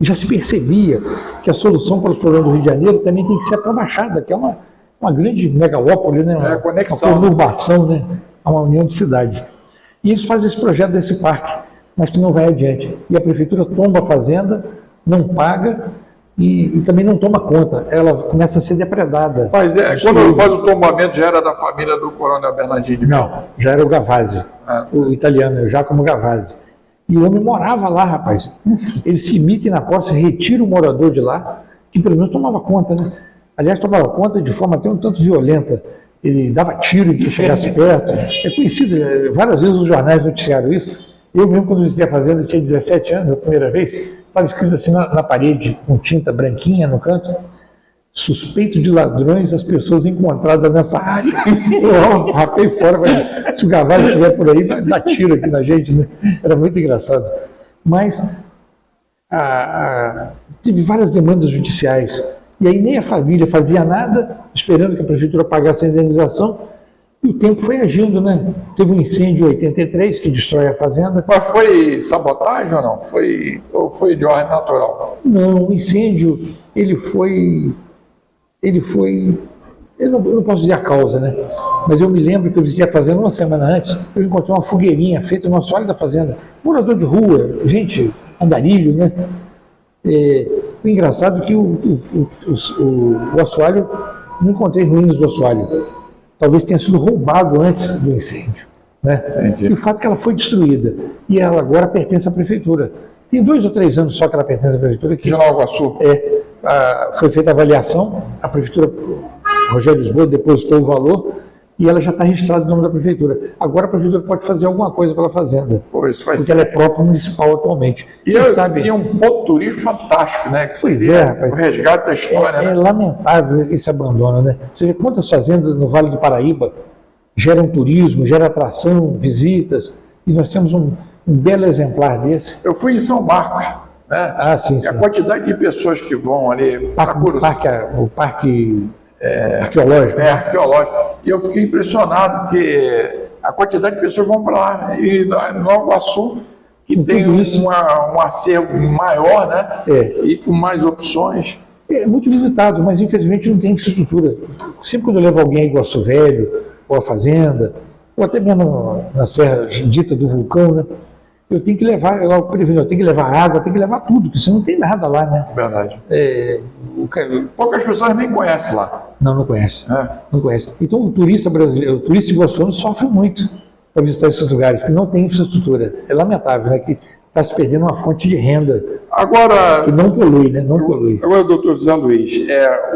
já se percebia que a solução para os problemas do Rio de Janeiro também tem que ser para a Baixada, que é uma grande megalópole, né? Uma conexão, uma conurbação, né? Uma união de cidades. E eles fazem esse projeto desse parque, mas que não vai adiante. E a prefeitura tomba a fazenda, não paga e também não toma conta. Ela começa a ser depredada. Mas quando faz o tombamento, já era da família do Coronel Bernardino de Melo? Não, já era o Gavazzi, o italiano, Giacomo Gavazzi. E o homem morava lá, rapaz. Ele se mete na posse, retira o morador de lá, que pelo menos tomava conta, né? Aliás, tomava conta de forma até um tanto violenta. Ele dava tiro em quem chegasse perto. É conhecido, várias vezes os jornais noticiaram isso. Eu mesmo, quando visitei a fazenda, eu tinha 17 anos, a primeira vez, estava escrito assim na parede, com tinta branquinha no canto: suspeito de ladrões, as pessoas encontradas nessa área. Eu rapei fora, mas se o Gavazzi estiver por aí, vai dar tiro aqui na gente, né? Era muito engraçado. Mas teve várias demandas judiciais. E aí nem a família fazia nada, esperando que a prefeitura pagasse a indenização, e o tempo foi agindo, né? Teve um incêndio em 83 que destrói a fazenda. Mas foi sabotagem ou não? Ou foi de ordem natural? Não, o incêndio, eu não posso dizer a causa, né? Mas eu me lembro que eu visitei a fazenda uma semana antes, eu encontrei uma fogueirinha feita no assoalho da fazenda. Morador de rua, gente, andarilho, né? O engraçado é que o assoalho, não encontrei ruínas do assoalho. Talvez tenha sido roubado antes do incêndio, né? E o fato é que ela foi destruída e ela agora pertence à prefeitura. Tem 2 ou 3 anos só que ela pertence à prefeitura. De Nova Iguaçu? Foi feita a avaliação, a prefeitura, Rogério Lisboa, depositou o valor e ela já está registrada no nome da prefeitura. Agora a prefeitura pode fazer alguma coisa pela fazenda, porque ela é própria municipal atualmente. E é um ponto turístico fantástico, né? Rapaz. O resgate da história, né? É lamentável esse abandono, né? Você vê quantas fazendas no Vale do Paraíba geram turismo, geram atração, visitas, e nós temos um belo exemplar desse. Eu fui em São Marcos, né? Sim. A quantidade de pessoas que vão ali... O parque arqueológico. Arqueológico. E eu fiquei impressionado, porque a quantidade de pessoas vão para lá. E Nova Iguaçu, que tem um acervo maior, né? E com mais opções. É muito visitado, mas infelizmente não tem infraestrutura. Sempre quando eu levo alguém a Iguaçu Velho, ou a Fazenda, ou até mesmo na Serra Dita do Vulcão, né? Eu tenho que levar, eu tenho que levar água, tenho que levar tudo, porque você não tem nada lá, né? Verdade. Poucas pessoas nem conhecem lá. Não conhece. Não conhece. Então o turista brasileiro, o turista iguaçuano sofre muito para visitar esses lugares, porque não tem infraestrutura. É lamentável, né? Que está se perdendo uma fonte de renda. Agora... Que não polui, né? Não polui. Agora, doutor Zé Luiz,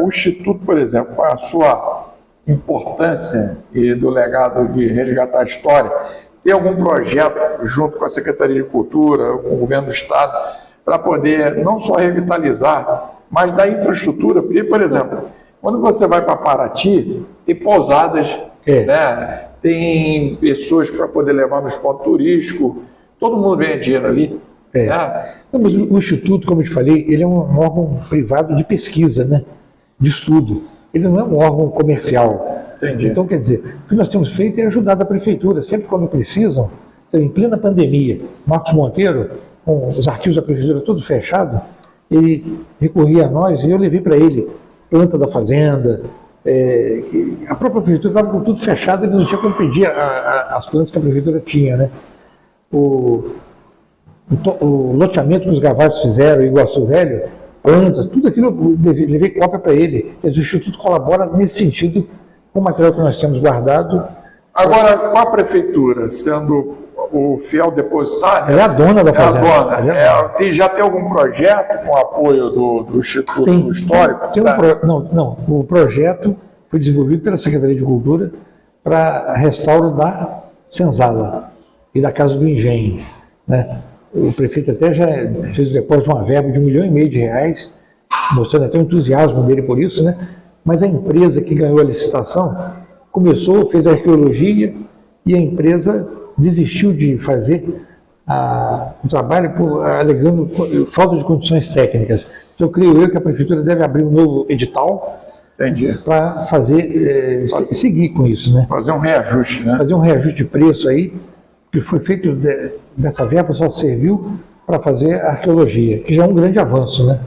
o Instituto, por exemplo, a sua importância e do legado de resgatar a história, tem algum projeto junto com a Secretaria de Cultura, com o Governo do Estado, para poder não só revitalizar, mas dar infraestrutura? Porque, por exemplo, quando você vai para Paraty, tem pousadas, né? Tem pessoas para poder levar nos pontos turísticos, todo mundo ganha dinheiro ali. Né? Não, mas o Instituto, como eu te falei, ele é um órgão privado de pesquisa, né? De estudo. Ele não é um órgão comercial. Entendi. Então, quer dizer, o que nós temos feito é ajudar a prefeitura, sempre quando precisam. Em plena pandemia, Marcos Monteiro, com os arquivos da prefeitura tudo fechado, ele recorria a nós e eu levei para ele planta da fazenda. A própria prefeitura estava com tudo fechado, ele não tinha como pedir as plantas que a prefeitura tinha, né? O loteamento que os Gavazzi fizeram, Iguaçu Velho, plantas, tudo aquilo eu levei cópia para ele. O Instituto colabora nesse sentido com o material que nós temos guardado. Agora, com a prefeitura sendo o fiel depositário... Ela é a dona da fazenda. Já tem algum projeto com apoio do Instituto Histórico? O projeto foi desenvolvido pela Secretaria de Cultura para restauro da senzala e da Casa do Engenho, né? O prefeito até já fez o depósito de uma verba de R$1,5 milhão, mostrando até o entusiasmo dele por isso, né? Mas a empresa que ganhou a licitação fez a arqueologia e a empresa desistiu de fazer o trabalho alegando falta de condições técnicas. Então, creio eu que a prefeitura deve abrir um novo edital para seguir com isso, né? Fazer um reajuste, né? Fazer um reajuste de preço aí, que foi feito dessa verba, só serviu para fazer arqueologia, que já é um grande avanço, né?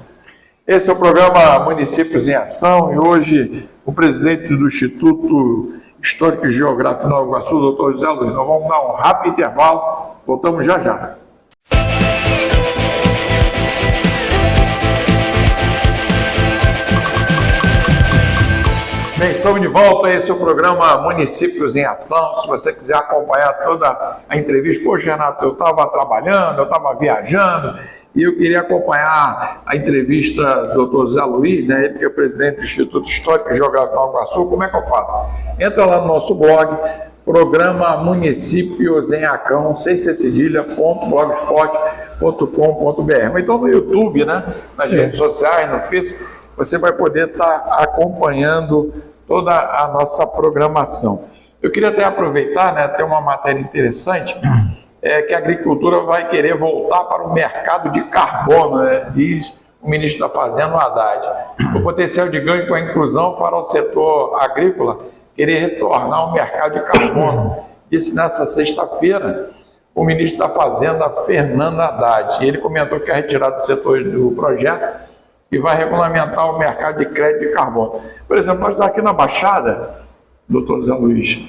Esse é o programa Municípios em Ação e hoje o presidente do Instituto Histórico e Geográfico de Nova Iguaçu, doutor José Luiz. Nós vamos dar um rápido intervalo, voltamos já já. Bem, estamos de volta, esse é o programa Municípios em Ação. Se você quiser acompanhar toda a entrevista, poxa, Renato, eu estava trabalhando, eu estava viajando e eu queria acompanhar a entrevista do Dr. José Luiz, né, ele que é o presidente do Instituto Histórico e Geográfico de Nova Iguaçu. Como é que eu faço? Entra lá no nosso blog, programa Municípios em Acão, sem ser cedilha.blogspot.com.br. Ou então no YouTube, né, nas redes sociais, no Facebook, você vai poder estar acompanhando toda a nossa programação. Eu queria até aproveitar, né, ter uma matéria interessante, que a agricultura vai querer voltar para o mercado de carbono, né, diz o ministro da Fazenda, o Haddad. O potencial de ganho com a inclusão fará o setor agrícola querer retornar ao mercado de carbono. Disse nessa sexta-feira o ministro da Fazenda, Fernando Haddad. E ele comentou que a retirada do setor do projeto que vai regulamentar o mercado de crédito de carbono. Por exemplo, nós aqui na Baixada, doutor Zé Luiz,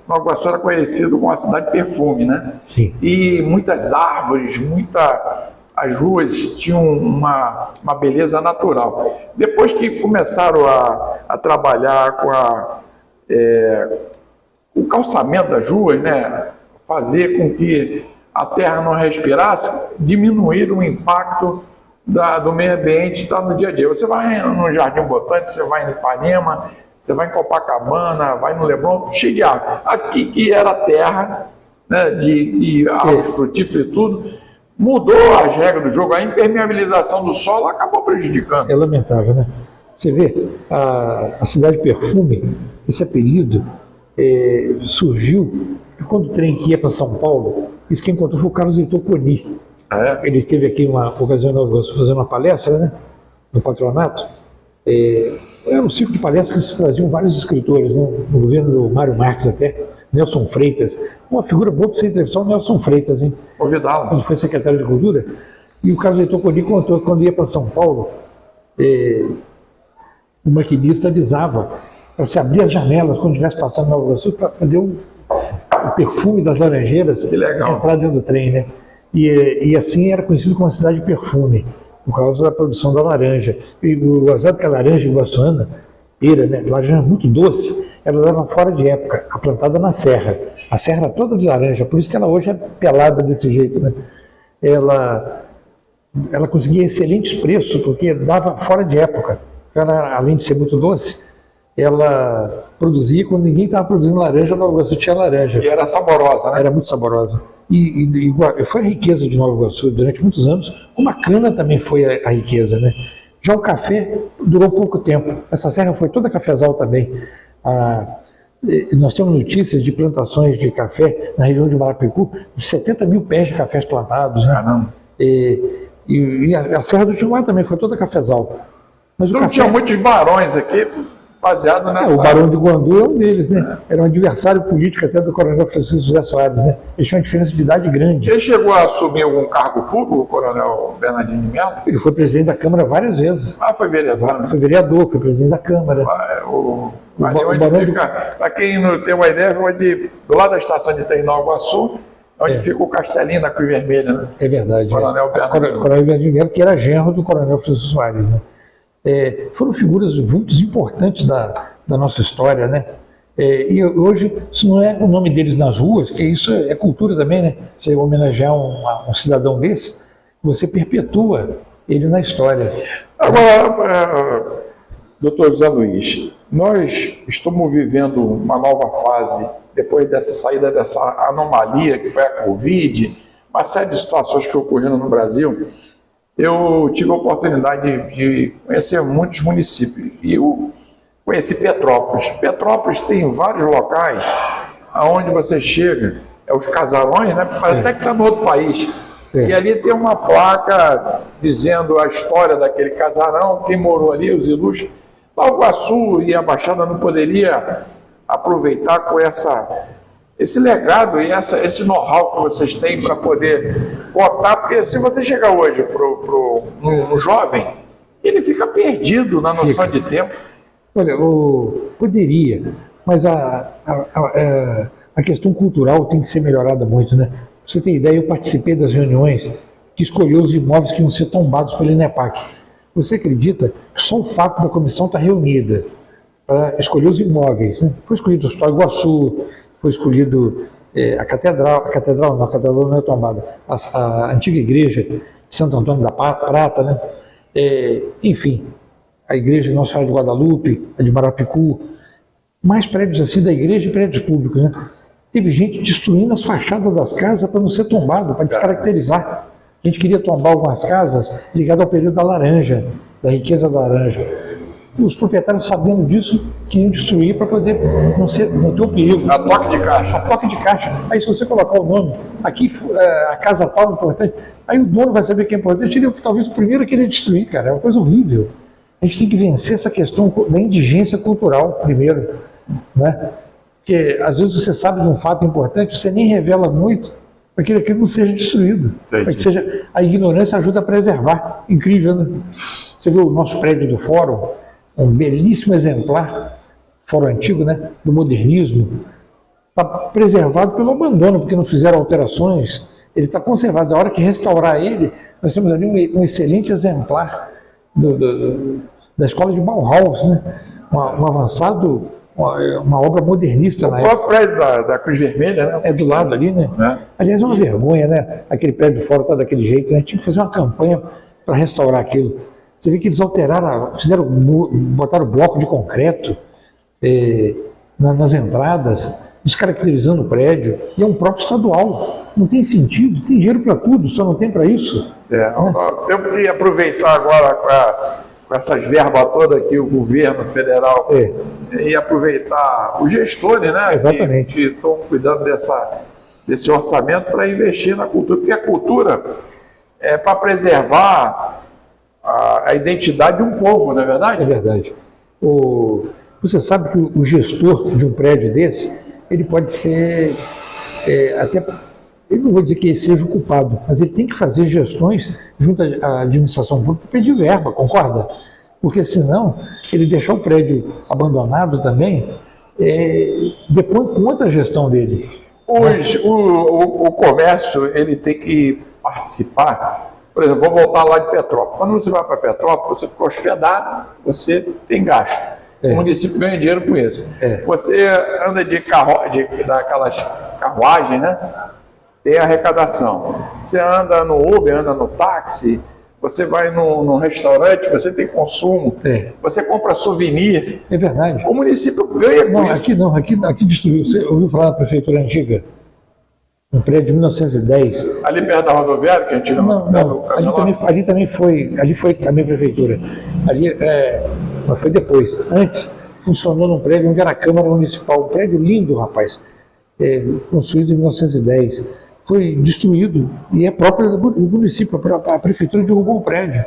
Nova Iguaçu era conhecido como uma cidade de perfume, né? Sim. E muitas árvores, as ruas tinham uma beleza natural. Depois que começaram a trabalhar com o calçamento das ruas, né? Fazer com que a terra não respirasse, diminuir o impacto do meio ambiente está no dia a dia. Você vai no Jardim Botânico, você vai em Ipanema, você vai em Copacabana, vai no Leblon, cheio de água. Aqui que era terra, né, de árvores frutíferas e tudo, mudou as regras do jogo, a impermeabilização do solo acabou prejudicando. É lamentável, né? Você vê, a cidade perfume, esse apelido surgiu quando o trem que ia para São Paulo, isso quem encontrou foi o Carlos Heitor Coni. Ele esteve aqui em uma ocasião em Nova Iguaçu fazendo uma palestra, né, no patronato. Era um ciclo de palestras que se traziam vários escritores, né, no governo do Mário Marques até, Nelson Freitas. Uma figura boa para você entrevistar o Nelson Freitas, hein? Convidá-lo. Quando foi secretário de Cultura. E o Carlos Heitor Coni contou que quando ia para São Paulo, o maquinista avisava para se abrir as janelas quando estivesse passando em Nova Iguaçu para poder o perfume das laranjeiras entrar dentro do trem, né? E assim era conhecido como uma cidade de perfume, por causa da produção da laranja. E o gozado que a laranja iguaçuana, né, laranja muito doce, ela leva fora de época, a plantada na serra. A serra era toda de laranja, por isso que ela hoje é pelada desse jeito, né? Ela conseguia excelentes preços, porque dava fora de época. Então, além de ser muito doce, ela produzia quando ninguém estava produzindo laranja, Nova Iguaçu tinha laranja. E era saborosa, né? Era muito saborosa. E foi a riqueza de Nova Iguaçu durante muitos anos, como a cana também foi a riqueza, né? Já o café durou pouco tempo. Essa serra foi toda cafezal também. Nós temos notícias de plantações de café na região de Marapicu, de 70 mil pés de cafés plantados, né? Caramba. E a Serra do Tijuá também foi toda cafezal. Mas não tinha muitos barões aqui, baseado nessa... O Barão de Guandu é um deles, né? Era um adversário político até do coronel Francisco José Soares, né? Eles tinham uma diferença de idade grande. Ele chegou a assumir algum cargo público, o coronel Bernardino de Mello? Ele foi presidente da Câmara várias vezes. Foi vereador, né? Foi vereador, foi presidente da Câmara. Ali onde fica, para quem não tem uma ideia, do lado da estação de trem de Nova Iguaçu, onde fica o Castelinho da Cruz Vermelha, né? É verdade. Coronel Bernardino de Mello, que era genro do coronel Francisco Soares, né? Foram figuras vultos importantes da nossa história, né? E hoje, se não é o nome deles nas ruas, que isso é cultura também, né? Você homenagear um cidadão desse, você perpetua ele na história. Agora, doutor José Luiz, nós estamos vivendo uma nova fase, depois dessa saída dessa anomalia que foi a Covid, uma série de situações que ocorreram no Brasil. Eu tive a oportunidade de conhecer muitos municípios e eu conheci Petrópolis. Petrópolis tem vários locais aonde você chega, os casarões, né? Parece até que está no outro país. E ali tem uma placa dizendo a história daquele casarão, quem morou ali, os ilustres. Nova Iguaçu e a Baixada não poderia aproveitar com essa esse legado e esse know-how que vocês têm para poder botar, porque se você chegar hoje no jovem, ele fica perdido na noção de tempo. Olha, poderia, mas a questão cultural tem que ser melhorada muito, né? Pra você ter ideia, eu participei das reuniões que escolheu os imóveis que iam ser tombados pelo INEPAC. Você acredita que só o fato da comissão estar reunida para escolher os imóveis, né? Foi escolhido o Hospital Iguaçu, foi escolhido a catedral não é tombada, a antiga igreja de Santo Antônio da Prata, né? Enfim, a igreja Nossa Senhora de Guadalupe, a de Marapicu, mais prédios assim da igreja e prédios públicos, né? Teve gente destruindo as fachadas das casas para não ser tombado, para descaracterizar. A gente queria tombar algumas casas ligadas ao período da laranja, da riqueza da laranja. Os proprietários, sabendo disso, queriam destruir para poder não ter o perigo. A toque de caixa. A toque de caixa. Aí se você colocar o nome, aqui a casa tal é importante, aí o dono vai saber que é importante, ele talvez o primeiro a querer destruir, cara. É uma coisa horrível. A gente tem que vencer essa questão da indigência cultural primeiro, né? Porque às vezes você sabe de um fato importante, você nem revela muito, para que aquilo não seja destruído. Para que seja, a ignorância ajuda a preservar. Incrível, né? Você viu o nosso prédio do Fórum, um belíssimo exemplar, Fórum antigo, né? Do modernismo, está preservado pelo abandono, porque não fizeram alterações. Ele está conservado. A hora que restaurar ele, nós temos ali um excelente exemplar da escola de Bauhaus, né? Um avançado, uma obra modernista na época. O próprio prédio da Cruz Vermelha, né? É do lado ali, né? Aliás, é uma vergonha, né? Aquele prédio de fora está daquele jeito, né? Tinha que fazer uma campanha para restaurar aquilo. Você vê que eles alteraram, botaram bloco de concreto nas entradas, descaracterizando o prédio. E é um próprio estadual. Não tem sentido, tem dinheiro para tudo, só não tem para isso. Temos que aproveitar agora com essas verbas todas que o governo federal e aproveitar os gestores, né? Exatamente. Que estão cuidando desse orçamento para investir na cultura, porque a cultura é para preservar a identidade de um povo, não é verdade? É verdade. Você sabe que o gestor de um prédio desse, ele pode ser até, eu não vou dizer que ele seja o culpado, mas ele tem que fazer gestões junto à administração pública para pedir verba, concorda? Porque senão, ele deixar o prédio abandonado também, depõe contra a gestão dele. Hoje, o comércio, ele tem que participar. Por exemplo, vou voltar lá de Petrópolis. Quando você vai para Petrópolis, você fica hospedado, você tem gasto. O município ganha dinheiro com isso. Você anda daquelas carruagens, né? Tem arrecadação. Você anda no Uber, anda no táxi, você vai num restaurante, você tem consumo, você compra souvenir. É verdade. O município ganha com isso. Aqui destruiu. Você ouviu falar da prefeitura antiga? Um prédio de 1910. Ali perto da rodoviária, que a gente não. Ali também foi também prefeitura. Mas foi depois. Antes, funcionou num prédio onde era a Câmara Municipal. Um prédio lindo, rapaz. Construído em 1910. Foi destruído e é próprio do município. A prefeitura derrubou o prédio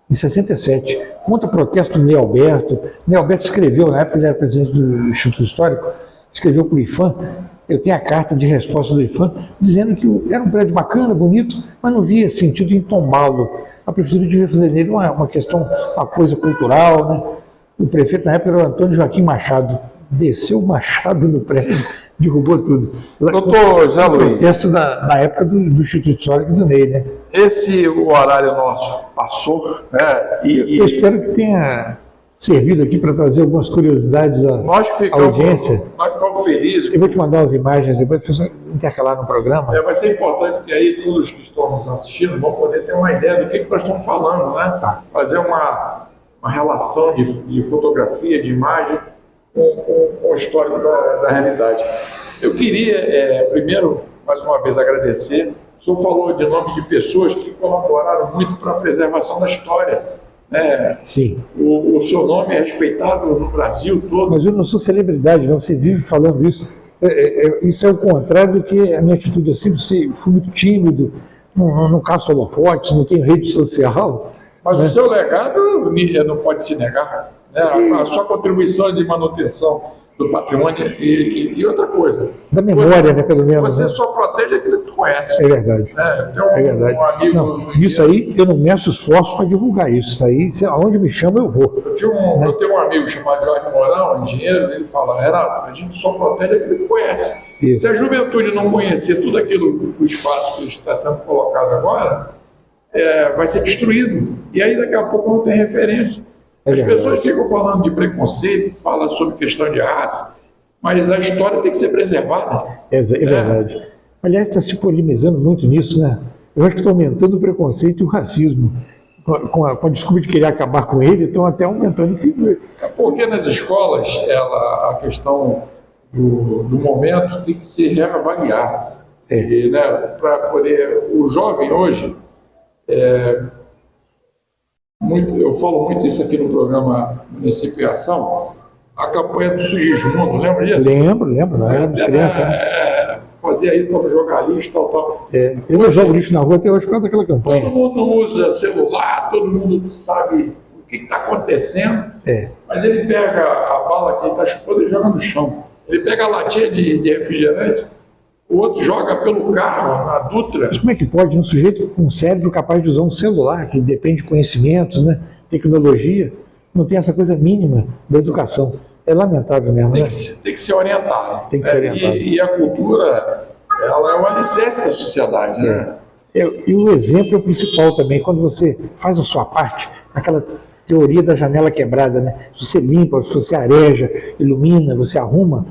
em 67. Contra protesto do Ney Alberto. Ney Alberto escreveu, na época ele era presidente do Instituto Histórico, escreveu para o IFAM. Eu tenho a carta de resposta do IFAM dizendo que era um prédio bacana, bonito, mas não via sentido em tombá-lo. A prefeitura devia fazer nele uma questão, uma coisa cultural, né? O prefeito na época era o Antônio Joaquim Machado. Desceu o Machado no prédio, derrubou tudo. Doutor Zé Luiz. Protesto na época do Instituto Histórico do Ney, né? O horário nosso passou, né? Eu espero que tenha servido aqui para trazer algumas curiosidades à audiência. Nós ficamos felizes. Eu vou te mandar umas imagens depois para você intercalar no programa. Vai ser importante que aí todos que estão nos assistindo vão poder ter uma ideia do que nós estamos falando, né? Fazer uma relação de fotografia, de imagem com o histórico da realidade. Eu queria, primeiro, mais uma vez, agradecer. O senhor falou de nome de pessoas que colaboraram muito para a preservação da história. Sim. O seu nome é respeitado no Brasil todo. Mas eu não sou celebridade, não. Você vive falando isso. Isso é o contrário do que a minha atitude. Eu sempre fui muito tímido, não caço holofotes, não tenho rede social. Mas o seu legado não pode se negar. A sua contribuição de manutenção do patrimônio e outra coisa. Da memória, né, pelo menos. Você né? só protege aquilo que tu conhece. É verdade. Tem É verdade. um amigo... Não, isso aí, eu não meço esforço para divulgar isso. Isso aí, aonde me chama, eu vou. Eu tenho um amigo chamado Jorge Mourão, engenheiro, ele fala, Renato, a gente só protege aquilo que conhece. Isso. Se a juventude não conhecer tudo aquilo, o espaço que está sendo colocado agora, vai ser destruído. E aí daqui a pouco não tem referência. As pessoas ficam falando de preconceito, falam sobre questão de raça, mas a história tem que ser preservada. É verdade. Aliás, está se polemizando muito nisso, né? Eu acho que está aumentando o preconceito e o racismo. Com a desculpa de querer acabar com ele, estão até aumentando. Porque nas escolas, a questão do momento tem que se reavaliar. Né, para poder... O jovem hoje... eu falo muito isso aqui no programa Município em Ação, a campanha do Sugismundo, lembra disso? Lembro, nós éramos crianças. Né? Fazia aí como jogar lixo, tal. Eu não jogo lixo na rua até hoje por causa daquela campanha. Todo mundo usa celular, todo mundo sabe o que está acontecendo, mas ele pega a bala que ele está chupando e joga no chão. Ele pega a latinha de refrigerante, o outro joga pelo carro, na Dutra. Mas como é que pode um sujeito com um cérebro capaz de usar um celular, que depende de conhecimentos, né, tecnologia, não tem essa coisa mínima da educação? É lamentável mesmo, né? Tem que ser orientado. Tem que ser orientado. E a cultura, ela é o alicerce da sociedade, né? E o exemplo é o principal também. Quando você faz a sua parte, aquela teoria da janela quebrada, né? Se você limpa, se você areja, ilumina, você arruma,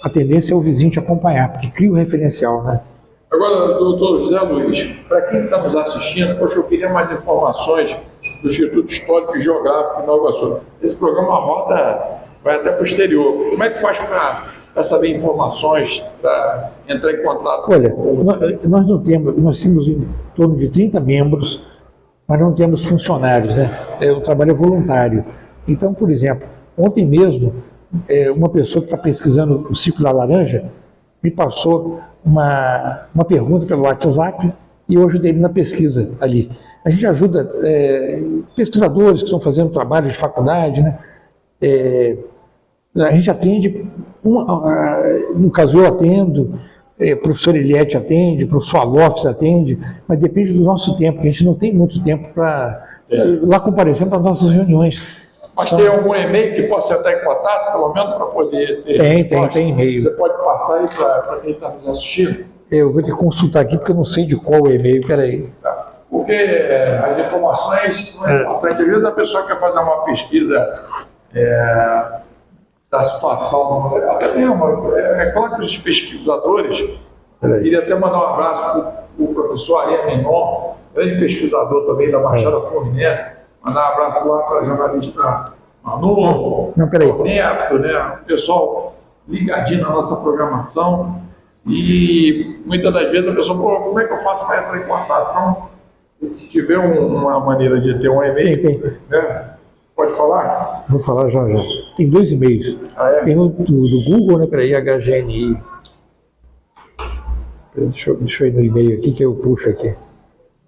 a tendência é o vizinho te acompanhar, porque cria o referencial, né? Agora, doutor José Luiz, para quem está nos assistindo, poxa, eu queria mais informações do Instituto Histórico e Geográfico de Nova Iguaçu. Esse programa roda, vai até para o exterior. Como é que faz para saber informações, para entrar em contato? Olha, nós temos em torno de 30 membros, mas não temos funcionários, né? O trabalho é voluntário. Então, por exemplo, ontem mesmo, uma pessoa que está pesquisando o ciclo da laranja me passou uma pergunta pelo WhatsApp e eu ajudei ele na pesquisa ali. A gente ajuda pesquisadores que estão fazendo trabalho de faculdade, né? A gente atende, no caso eu atendo, professor Eliette atende, professor Alofes atende, mas depende do nosso tempo, que a gente não tem muito tempo para lá comparecer para as nossas reuniões. Mas tem algum e-mail que possa entrar em contato, pelo menos para poder ter? Tem e-mail. Você pode passar aí para quem está nos assistindo? Eu vou ter que consultar aqui porque eu não sei de qual o e-mail, peraí. Tá. Porque as informações são importantes. Às vezes a pessoa quer fazer uma pesquisa da situação, até mesmo, é claro que os pesquisadores, queria até mandar um abraço para o professor Ariel Menon, grande pesquisador também da Baixada Fluminense, mandar um abraço lá para a jornalista Manu, Neto, né, o pessoal ligadinho na nossa programação, e muitas das vezes a pessoa, como é que eu faço para entrar em contato? Então, se tiver uma maneira de ter um e-mail, né? Pode falar? Vou falar já. Tem 2 e-mails. Tem o do Google, né? Peraí, HGNI. Deixa eu ir no e-mail aqui que eu puxo aqui.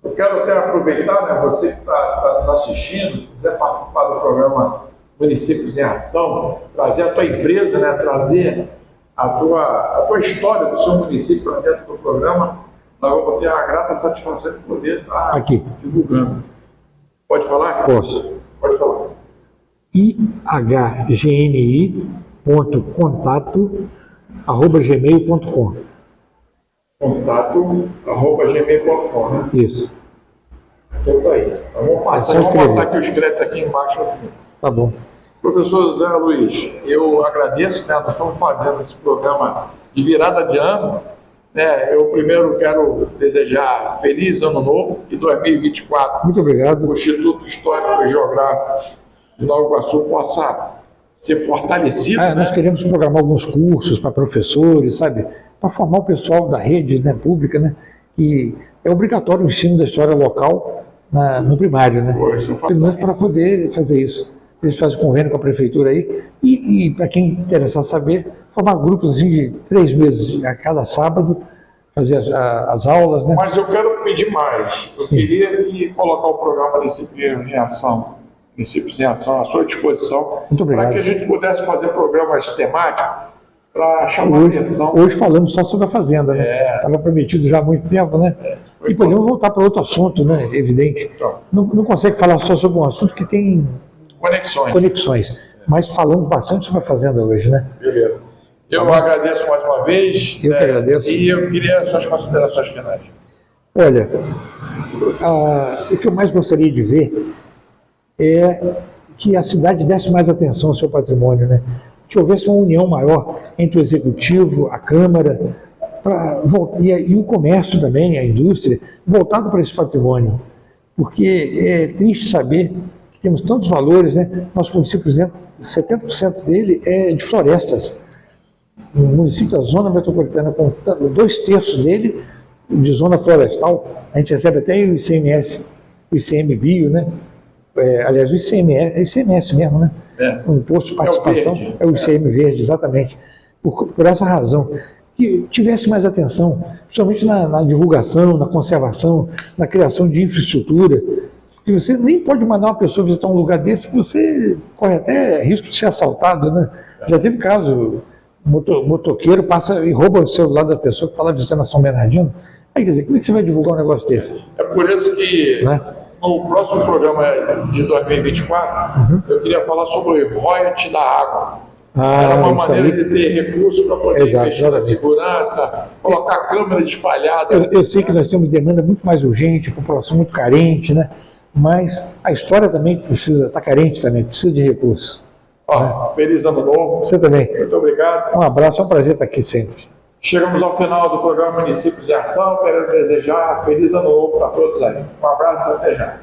Eu quero até aproveitar, né? Você que está nos assistindo, quiser participar do programa Municípios em Ação, trazer a tua empresa, né? Trazer a tua história do seu município para dentro do programa, nós vamos ter a grata satisfação de poder estar divulgando. Pode falar? Posso. Pode falar. ihgni.contato@gmail.com. Contato@gmail.com, né? Isso. Então tá aí. Então, vamos passar, vamos botar aqui os créditos aqui embaixo. Tá bom. Professor José Luiz, eu agradeço, né? Nós estamos fazendo esse programa de virada de ano. Né? Eu primeiro quero desejar feliz ano novo e 2024. Muito obrigado. O Instituto Histórico e Geográfico de Nova Iguaçu possa ser fortalecido. Nós queremos programar alguns cursos para professores, sabe? Para formar o pessoal da rede, né, pública, né? E é obrigatório o ensino da história local no primário, né? Pelo menos para poder fazer isso. Eles fazem convênio com a prefeitura aí. E para quem interessar saber, formar grupos assim, de 3 meses a cada sábado, fazer as aulas, né? Mas eu quero pedir mais. Eu queria colocar o programa Disciplina em Ação Municípios em Ação, à sua disposição, Muito obrigado. para que a gente pudesse fazer programas temáticos para chamar a atenção. Hoje falamos só sobre a Fazenda, né? Estava prometido já há muito tempo, né? E podemos voltar para outro assunto, né? Evidente. Então. Não consegue falar só sobre um assunto que tem conexões. Mas falamos bastante sobre a Fazenda hoje, né? Beleza. Eu agradeço mais uma vez. Eu que agradeço. E eu queria as suas considerações finais. Olha, o que eu mais gostaria de ver é que a cidade desse mais atenção ao seu patrimônio, né? Que houvesse uma união maior entre o Executivo, a Câmara, e o comércio também, a indústria, voltado para esse patrimônio. Porque é triste saber que temos tantos valores, né? Nosso município, por exemplo, 70% dele é de florestas. O município da zona metropolitana, com 2/3 dele de zona florestal, a gente recebe até o ICMS, o ICMBio, né? Aliás, o ICMS, é o ICMS mesmo, né? O Imposto de Participação, é o ICM Verde, exatamente. Por essa razão, que tivesse mais atenção, principalmente na divulgação, na conservação, na criação de infraestrutura, porque você nem pode mandar uma pessoa visitar um lugar desse que você corre até risco de ser assaltado, né? Já teve caso, motoqueiro passa e rouba o celular da pessoa que está lá visitando a São Bernardino. Aí, quer dizer, como é que você vai divulgar um negócio desse? É por isso que no próximo programa de 2024, eu queria falar sobre o royalty da água. Era uma maneira de ter recursos para poder investir na segurança, colocar câmeras espalhadas. Eu sei que nós temos demanda muito mais urgente, população muito carente, né? Mas a história também está carente também, precisa de recursos. Feliz Ano Novo. Você também. Muito obrigado. Um abraço, é um prazer estar aqui sempre. Chegamos ao final do programa Municípios em Ação. Quero desejar feliz Ano Novo para todos aí. Um abraço e até já.